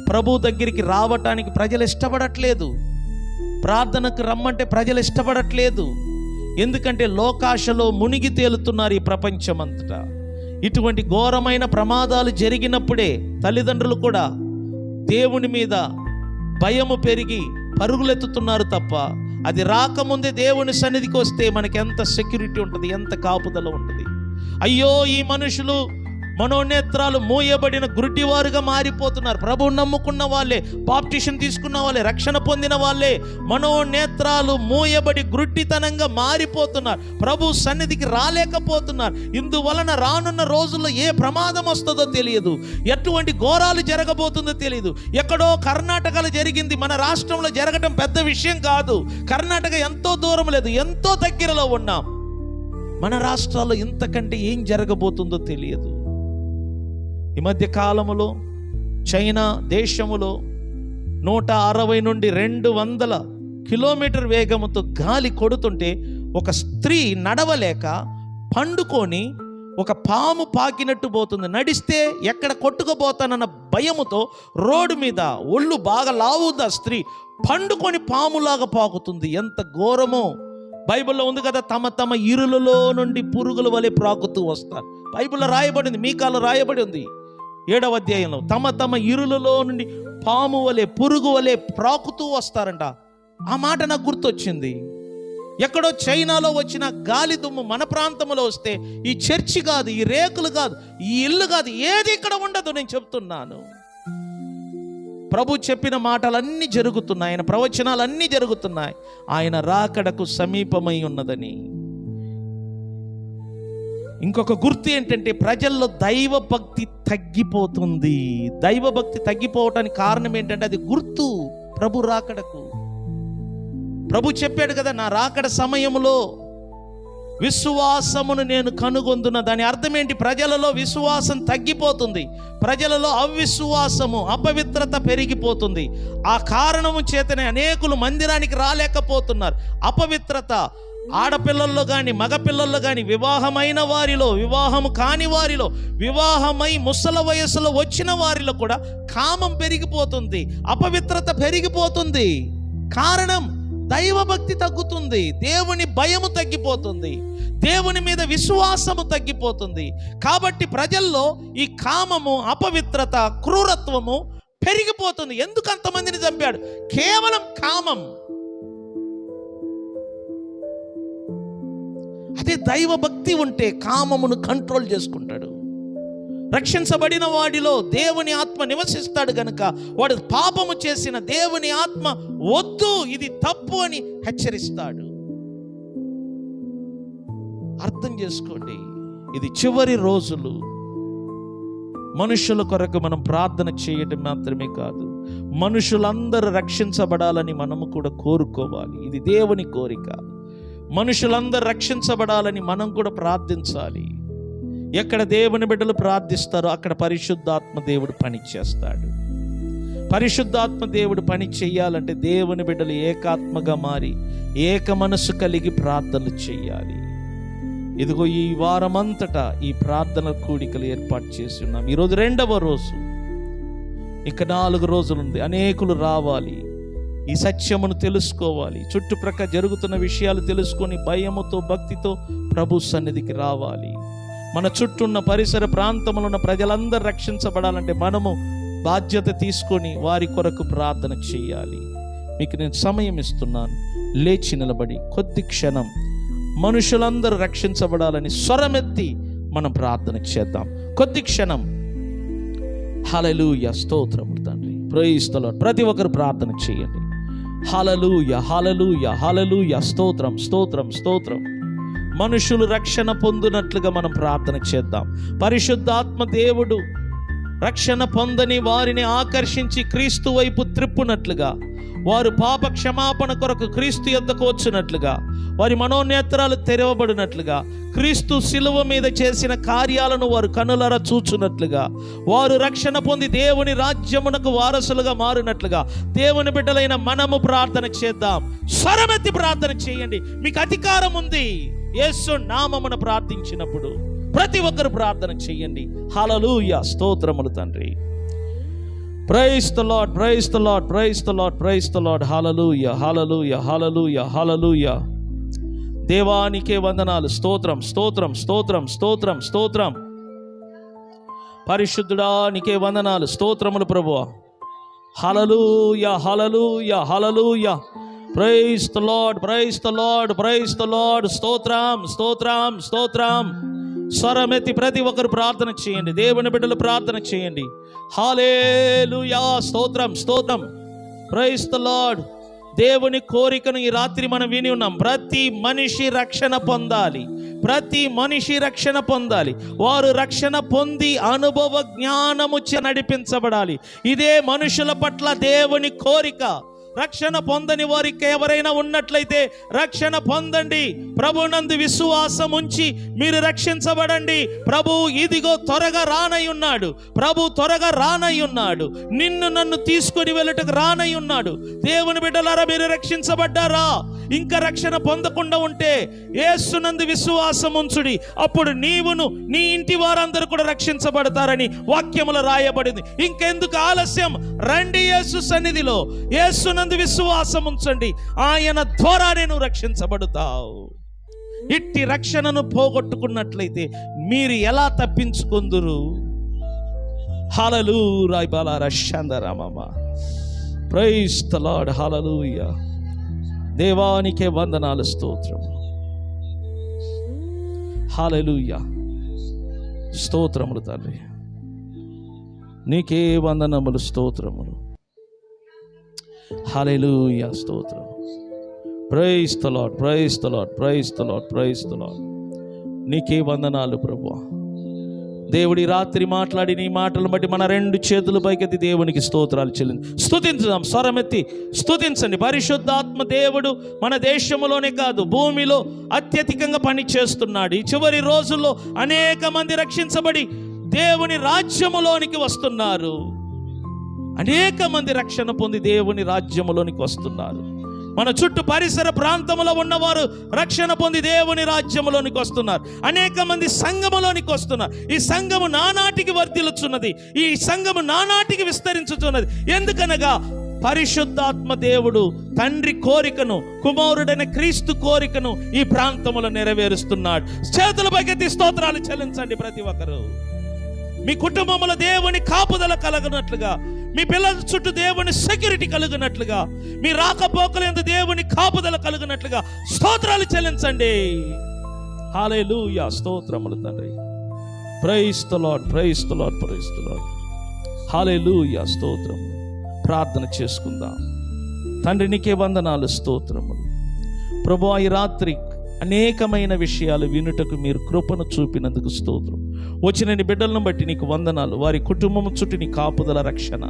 ప్రభు దగ్గరికి రావటానికి ప్రజలు ఇష్టపడట్లేదు, ప్రార్థనకు రమ్మంటే ప్రజలు ఇష్టపడట్లేదు. ఎందుకంటే లోకాశలో మునిగి తేలుతున్నారు ఈ ప్రపంచమంతటా. ఇటువంటి ఘోరమైన ప్రమాదాలు జరిగినప్పుడే తల్లిదండ్రులు కూడా దేవుని మీద భయము పెరిగి పరుగులెత్తుతున్నారు తప్ప, అది రాకముందే దేవుని సన్నిధికి వస్తే మనకి ఎంత సెక్యూరిటీ ఉంటుంది, ఎంత కాపుదల ఉంటుంది. అయ్యో, ఈ మనుషులు మనోనేత్రాలు మూయబడిన గుడ్డివారుగా మారిపోతున్నారు. ప్రభువు నమ్ముకున్న వాళ్ళే, బాప్టిషన్ తీసుకున్న వాళ్ళే, రక్షణ పొందిన వాళ్ళే మనోనేత్రాలు మూయబడి గుడ్డితనంగా మారిపోతున్నారు. ప్రభు సన్నిధికి రాలేకపోతున్నారు. ఇందువలన రానున్న రోజుల్లో ఏ ప్రమాదం వస్తుందో తెలియదు, ఎటువంటి ఘోరాలు జరగబోతుందో తెలియదు. ఎక్కడో కర్ణాటకలో జరిగింది, మన రాష్ట్రంలో జరగటం పెద్ద విషయం కాదు. కర్ణాటక ఎంతో దూరం లేదు, ఎంతో దగ్గరలో ఉన్నాం. మన రాష్ట్రాల్లో ఇంతకంటే ఏం జరగబోతుందో తెలియదు. ఈ మధ్య కాలములో చైనా దేశములో 160 నుండి 200 కిలోమీటర్ వేగముతో గాలి కొడుతుంటే ఒక స్త్రీ నడవలేక పండుకొని ఒక పాము పాకినట్టు పోతుంది. నడిస్తే ఎక్కడ కొట్టుకుపోతానన్న భయముతో రోడ్డు మీద ఒళ్ళు బాగా లావుంది ఆ స్త్రీ, పండుకొని పాములాగా పాకుతుంది. ఎంత ఘోరమో! బైబిల్లో ఉంది కదా, తమ తమ ఇరులలో నుండి పురుగుల వలె ప్రాకుతూ వస్తారు. బైబిల్లో రాయబడింది, మీకాలో రాయబడి ఉంది 7వ అధ్యాయంలో, తమ తమ ఇరులలో నుండి పాము వలె పురుగు వలె ప్రాకుతూ వస్తారంట. ఆ మాట నాకు గుర్తొచ్చింది. ఎక్కడో చైనాలో వచ్చిన గాలి దుమ్ము మన ప్రాంతంలో వస్తే ఈ చర్చి కాదు, ఈ రేకులు కాదు, ఈ ఇల్లు కాదు, ఏది ఇక్కడ ఉండదు. నేను చెప్తున్నాను, ప్రభు చెప్పిన మాటలన్నీ జరుగుతున్నాయి, ఆయన ప్రవచనాలన్నీ జరుగుతున్నాయి. ఆయన రాకడకు సమీపమై ఉన్నదని. ఇంకొక గుర్తు ఏంటంటే ప్రజల్లో దైవ భక్తి తగ్గిపోతుంది. దైవ భక్తి తగ్గిపోవటానికి కారణం ఏంటంటే అది గుర్తు ప్రభు రాకడకు. ప్రభు చెప్పాడు కదా, నా రాకడ సమయంలో విశ్వాసమును నేను కనుగొందున. దాని అర్థం ఏంటి? ప్రజలలో విశ్వాసం తగ్గిపోతుంది, ప్రజలలో అవిశ్వాసము, అపవిత్రత పెరిగిపోతుంది. ఆ కారణము చేతనే అనేకులు మందిరానికి రాలేకపోతున్నారు. అపవిత్రత ఆడపిల్లల్లో కానీ మగపిల్లల్లో కానీ, వివాహమైన వారిలో, వివాహము కాని వారిలో, వివాహమై ముసల వయసులో వచ్చిన వారిలో కూడా కామం పెరిగిపోతుంది, అపవిత్రత పెరిగిపోతుంది. కారణం దైవభక్తి తగ్గుతుంది, దేవుని భయము తగ్గిపోతుంది, దేవుని మీద విశ్వాసము తగ్గిపోతుంది. కాబట్టి ప్రజల్లో ఈ కామము, అపవిత్రత, క్రూరత్వము పెరిగిపోతుంది. ఎందుకు అంతమందిని చంపాడు? కేవలం కామం. అదే దైవభక్తి ఉంటే కామమును కంట్రోల్ చేసుకుంటాడు. రక్షించబడిన వాడిలో దేవుని ఆత్మ నివసిస్తాడు గనుక వాడు పాపము చేసిన దేవుని ఆత్మ వద్దు, ఇది తప్పు అని హెచ్చరిస్తాడు. అర్థం చేసుకోండి, ఇది చివరి రోజులు. మనుషుల కొరకు మనం ప్రార్థన చేయడం మాత్రమే కాదు, మనుషులందరూ రక్షించబడాలని మనము కూడా కోరుకోవాలి. ఇది దేవుని కోరిక. మనుషులందరూ రక్షించబడాలని మనం కూడా ప్రార్థించాలి. ఎక్కడ దేవుని బిడ్డలు ప్రార్థిస్తారో అక్కడ పరిశుద్ధాత్మ దేవుడు పని చేస్తాడు. పరిశుద్ధాత్మ దేవుడు పని చెయ్యాలంటే దేవుని బిడ్డలు ఏకాత్మగా మారి ఏక మనసు కలిగి ప్రార్థనలు చెయ్యాలి. ఇదిగో ఈ వారమంతటా ఈ ప్రార్థన కూడికలు ఏర్పాటు చేసి ఉన్నాం. ఈరోజు 2వ రోజు, ఇంకా 4 రోజులు ఉంది. అనేకులు రావాలి, ఈ సత్యమును తెలుసుకోవాలి, చుట్టుప్రక్కల జరుగుతున్న విషయాలు తెలుసుకొని భయముతో భక్తితో ప్రభు సన్నిధికి రావాలి. మన చుట్టూ ఉన్న పరిసర ప్రాంతంలో ఉన్న ప్రజలందరూ రక్షించబడాలంటే మనము బాధ్యత తీసుకొని వారి కొరకు ప్రార్థన చేయాలి. మీకు నేను సమయం ఇస్తున్నాను, లేచి నిలబడి కొద్ది క్షణం మనుషులందరూ రక్షించబడాలని స్వరమెత్తి మనం ప్రార్థన చేద్దాం. కొద్ది క్షణం. హల్లెలూయా, స్తోత్రములు తండ్రి, ప్రైజ్ ది లార్డ్. ప్రతి ఒక్కరు ప్రార్థన చేయండి. హల్లెలూయా, హల్లెలూయా, హల్లెలూయా, స్తోత్రం, స్తోత్రం, స్తోత్రం. మనుషులు రక్షణ పొందినట్లుగా మనం ప్రార్థన చేద్దాం. పరిశుద్ధాత్మ దేవుడు రక్షణ పొందని వారిని ఆకర్షించి క్రీస్తు వైపు త్రిప్పునట్లుగా, వారు పాప క్షమాపణ కొరకు క్రీస్తు యొద్దకు వచ్చినట్లుగా, వారి మనోనేత్రాలు తెరవబడినట్లుగా, క్రీస్తు శిలువ మీద చేసిన కార్యాలను వారు కనులర చూచున్నట్లుగా, వారు రక్షణ పొంది దేవుని రాజ్యమునకు వారసులుగా మారినట్లుగా దేవుని బిడ్డలైన మనము ప్రార్థన చేద్దాం. స్వరమెత్తి ప్రార్థన చేయండి. మీకు అధికారం ఉంది. యేసు నామమున ప్రార్థించినప్పుడు ప్రతి ఒక్కరు ప్రార్థన చేయండి. హల్లెలూయా, స్తోత్రములు తండ్రి. Praise the Lord, praise the Lord, praise the Lord, praise the Lord. Hallelujah, hallelujah, hallelujah, hallelujah. దేవానికే వందనాలు. స్తోత్రం, స్తోత్రం, స్తోత్రం, స్తోత్రం, స్తోత్రం. పరిశుద్ధుడా నీకే వందనాలు, స్తోత్రములు ప్రభువా. Hallelujah, hallelujah, hallelujah. Praise the Lord, praise the Lord, praise the Lord. స్తోత్రం, స్తోత్రం, స్తోత్రం. స్వరమెత్తి ప్రతి ఒక్కరు ప్రార్థన చేయండి. దేవుని బిడ్డలు ప్రార్థన చేయండి. హల్లెలూయా, స్తోత్రం, స్తోత్రం. Praise the Lord. దేవుని కోరికను ఈ రాత్రి మనం విని ఉన్నాం. ప్రతి మనిషి రక్షణ పొందాలి, ప్రతి మనిషి రక్షణ పొందాలి. వారు రక్షణ పొంది అనుభవ జ్ఞానము నడిపించబడాలి. ఇదే మనుషుల పట్ల దేవుని కోరిక. రక్షణ పొందని వారికి ఎవరైనా ఉన్నట్లయితే రక్షణ పొందండి. ప్రభునందు విశ్వాసం ఉంచి మీరు రక్షించబడండి. ప్రభు ఇదిగో త్వరగా రానై ఉన్నాడు. ప్రభు త్వరగా రానై ఉన్నాడు. నిన్ను నన్ను తీసుకొని వెళ్ళటకు రానై ఉన్నాడు. దేవుని బిడ్డలారా, మీరు రక్షించబడ్డారా? ఇంకా రక్షణ పొందకుండా ఉంటే యేసునందు విశ్వాసం ఉంచుడి. అప్పుడు నీవును నీ ఇంటి వారందరూ కూడా రక్షించబడతారని వాక్యములో రాయబడింది. ఇంకెందుకు ఆలస్యం? రండి యేసు సన్నిధిలో, యేసునందు విశ్వాసం ఉంచండి. ఆయన ద్వారా నేను రక్షించబడతావు. ఇట్టి రక్షణను పోగొట్టుకున్నట్లయితే మీరు ఎలా తప్పించుకొందురు? హల్లెలూయా, బాలారా షందరామమ. Praise the Lord. హల్లెలూయా. దేవానికే వందనాలు, స్తోత్రం. హల్లెలూయా, స్తోత్రములు తండ్రి. నీకే వందనములు, స్తోత్రములు. హల్లెలూయా, స్తోత్రం. Praise the Lord, praise the Lord, praise the Lord, praise the Lord. నీకే వందనాలు ప్రభువా. దేవుడి రాత్రి మాట్లాడి నీ మాటలను బట్టి మన 2 చేతులు పైకెత్తి దేవునికి స్తోత్రాలు చెల్లించి స్తుతించుదాం. స్వరమెత్తి స్తుతించండి. పరిశుద్ధాత్మ దేవుడు మన దేశంలోనే కాదు, భూమిలో అత్యధికంగా పని చేస్తున్నాడు. ఈ చివరి రోజుల్లో అనేక మంది రక్షించబడి దేవుని రాజ్యములోనికి వస్తున్నారు. అనేక మంది రక్షణ పొంది దేవుని రాజ్యములోనికి వస్తున్నారు. మన చుట్టూ పరిసర ప్రాంతంలో ఉన్నవారు రక్షణ పొంది దేవుని రాజ్యములోనికి వస్తున్నారు. అనేక మంది సంఘములోనికి వస్తున్నారు. ఈ సంఘము నానాటికి వర్ధిల్లుచున్నది. ఈ సంఘము నానాటికి విస్తరించుతున్నది. ఎందుకనగా పరిశుద్ధాత్మ దేవుడు తండ్రి కోరికను, కుమారుడైన క్రీస్తు కోరికను ఈ ప్రాంతములో నెరవేరుస్తున్నాడు. చేతుల పైకెత్తి స్తోత్రాలు చెల్లించండి ప్రతి ఒక్కరు. మీ కుటుంబంలో దేవుని కాపుదల కలగనట్లుగా, మీ పిల్లల చుట్టూ దేవుని సెక్యూరిటీ కలుగునట్లుగా, మీ రాకపోకలందు దేవుని కాపుదల కలుగునట్లుగా స్తోత్రాలు చెల్లించండి. హల్లెలూయా, స్తోత్రములు తండ్రి. Praise the Lord, praise the Lord, praise the Lord. Hallelujah, స్తోత్రము. ప్రార్థన చేసుకుందాం. తండ్రి నీకే వందనాలు, స్తోత్రములు. ప్రభువా, ఈ రాత్రి అనేకమైన విషయాలు వినుటకు మీరు కృపను చూపినందుకు స్తోత్రం. వచ్చిన నీ బిడ్డలను బట్టి నీకు వందనాలు. వారి కుటుంబం చుట్టూ నీ కాపుదల, రక్షణ,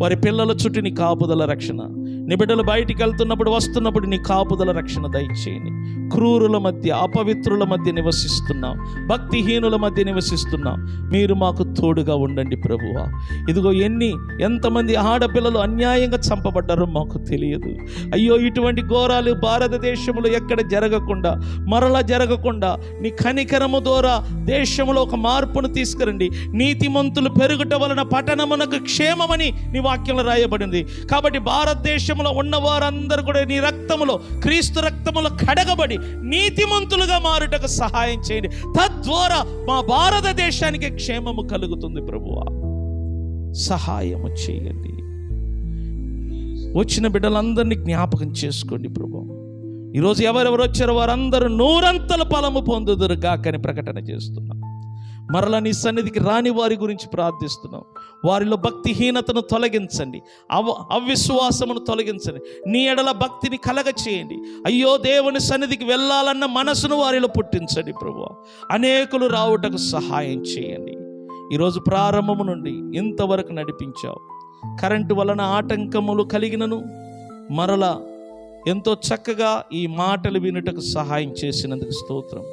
వారి పిల్లల చుట్టూ నీ కాపుదల రక్షణ, నీ బిడ్డలు బయటికి వెళ్తున్నప్పుడు వస్తున్నప్పుడు నీ కాపుదల రక్షణ దయచేయండి. క్రూరుల మధ్య, అపవిత్రుల మధ్య నివసిస్తున్నాం, భక్తిహీనుల మధ్య నివసిస్తున్నాం. మీరు మాకు తోడుగా ఉండండి ప్రభువా. ఇదిగో ఎంతమంది ఆడపిల్లలు అన్యాయంగా చంపబడ్డారో మాకు తెలియదు. అయ్యో, ఇటువంటి ఘోరాలు భారతదేశంలో ఎక్కడ జరగకుండా, మరలా జరగకుండా నీ కనికరము ద్వారా దేశంలో ఒక మార్పును తీసుకురండి. నీతిమంతులు పెరుగుట వలన పట్టణమునకు క్షేమమని నీ వాక్యంలో రాయబడింది. కాబట్టి భారతదేశంలో ఉన్న వారందరూ కూడా నీ రక్తములో, క్రీస్తు రక్తములో కడగబడి నీతిమంతులుగా మారుటకు సహాయం చేయండి. తద్వారా మా భారతదేశానికి క్షేమము కలుగుతుంది ప్రభువా. సహాయము చేయండి. వచ్చిన బిడ్డలందరినీ జ్ఞాపకం చేసుకోండి ప్రభు. ఈరోజు ఎవరెవరు వచ్చారో వారందరూ 100 ఫలము పొందుదురు గాకని ప్రకటన చేస్తున్నాం. మరలా నీ సన్నిధికి రాని వారి గురించి ప్రార్థిస్తున్నాం. వారిలో భక్తిహీనతను తొలగించండి, అవిశ్వాసమును తొలగించండి, నీ ఎడల భక్తిని కలగ చేయండి. అయ్యో, దేవుని సన్నిధికి వెళ్ళాలన్న మనసును వారిలో పుట్టించండి ప్రభువా. అనేకులు రావుటకు సహాయం చేయండి. ఈరోజు ప్రారంభము నుండి ఇంతవరకు నడిపించావు. కరెంటు వలన ఆటంకములు కలిగినను మరలా ఎంతో చక్కగా ఈ మాటలు వినుటకు సహాయం చేసినందుకు స్తోత్రం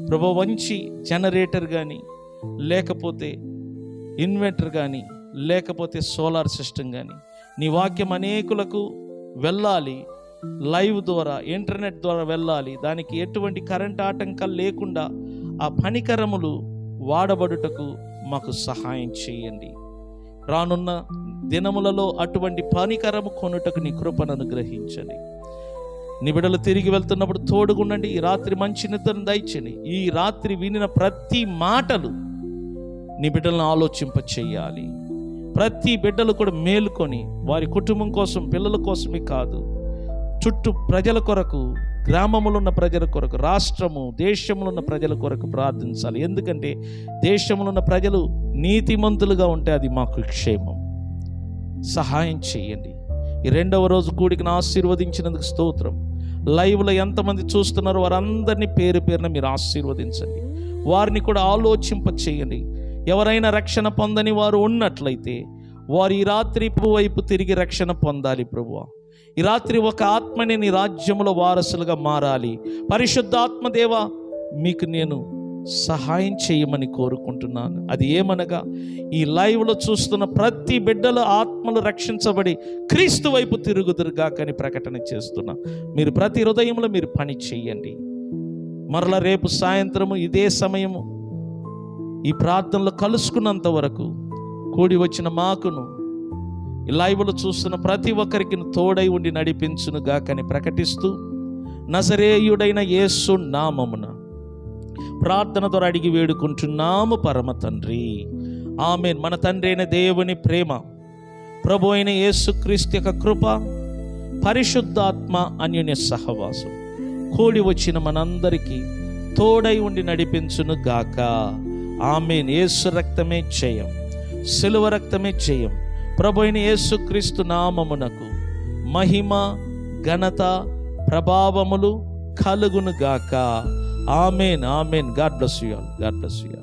ప్రభువా. మంచి జనరేటర్ కానీ, లేకపోతే ఇన్వర్టర్ కానీ, లేకపోతే సోలార్ సిస్టమ్ కానీ, నీ వాక్యం అనేకులకు వెళ్ళాలి, లైవ్ ద్వారా, ఇంటర్నెట్ ద్వారా వెళ్ళాలి. దానికి ఎటువంటి కరెంట్ ఆటంకాలు లేకుండా ఆ పనికరములు వాడబడుటకు మాకు సహాయం చేయండి. రానున్న దినములలో అటువంటి పనికరము కొనుటకు నీ కృపను అనుగ్రహించండి. నీ బిడ్డలు తిరిగి వెళ్తున్నప్పుడు తోడుగుండండి. ఈ రాత్రి మంచి నిద్రను దయచేయండి. ఈ రాత్రి వినిన ప్రతి మాటలు నీ బిడ్డలను ఆలోచింప చేయాలి. ప్రతి బిడ్డలు కూడా మేలుకొని వారి కుటుంబం కోసం, పిల్లల కోసమే కాదు, చుట్టూ ప్రజల కొరకు, గ్రామములో ఉన్న ప్రజల కొరకు, రాష్ట్రము, దేశంలో ఉన్న ప్రజల కొరకు ప్రార్థించాలి. ఎందుకంటే దేశంలో ఉన్న ప్రజలు నీతిమంతులుగా ఉంటే అది మాకు క్షేమం. సహాయం చేయండి. ఈ 2వ రోజు కూడికను ఆశీర్వదించినందుకు స్తోత్రం. లైవ్లో ఎంతమంది చూస్తున్నారో వారందరినీ పేరు పేరున మీరు ఆశీర్వదించండి. వారిని కూడా ఆలోచింప చేయండి. ఎవరైనా రక్షణ పొందని వారు ఉన్నట్లయితే వారు ఈ రాత్రి వైపు తిరిగి రక్షణ పొందాలి ప్రభువా. ఈ రాత్రి ఒక ఆత్మని నీ రాజ్యంలో వారసులుగా మారాలి. పరిశుద్ధాత్మ దేవా, మీకు నేను సహాయం చేయమని కోరుకుంటున్నాను. అది ఏమనగా, ఈ లైవ్లో చూస్తున్న ప్రతి బిడ్డల ఆత్మలు రక్షించబడి క్రీస్తు వైపు తిరుగుదురుగాకని ప్రకటన చేస్తున్నా. మీరు ప్రతి హృదయంలో మీరు పని చేయండి. మరలా రేపు సాయంత్రము ఇదే సమయము ఈ ప్రార్థనలో కలుసుకున్నంత వరకు కూడి వచ్చిన మాకును, ఈ లైవ్లో చూస్తున్న ప్రతి ఒక్కరికి తోడై ఉండి నడిపించును గాకని ప్రకటిస్తూ నజరేయుడైన యేసు నామమున ప్రార్థన ద్వారా అడిగి వేడుకుంటున్నాము పరమ తండ్రి, ఆమేన్. మన తండ్రి అయిన దేవుని ప్రేమ, ప్రభు అయిన యేసుక్రీస్తు యొక్క కృప, పరిశుద్ధాత్మ అన్యోన్య సహవాసం కూడి వచ్చిన మనందరికీ తోడై ఉండి నడిపించును గాక. ఆమేన్. యేసు రక్తమే జయం, సిలువ రక్తమే జయం. ప్రభు అయిన యేసుక్రీస్తు నామమునకు మహిమ, ఘనత, ప్రభావములు కలుగును గాక. Amen, amen. God bless you all. God bless you all.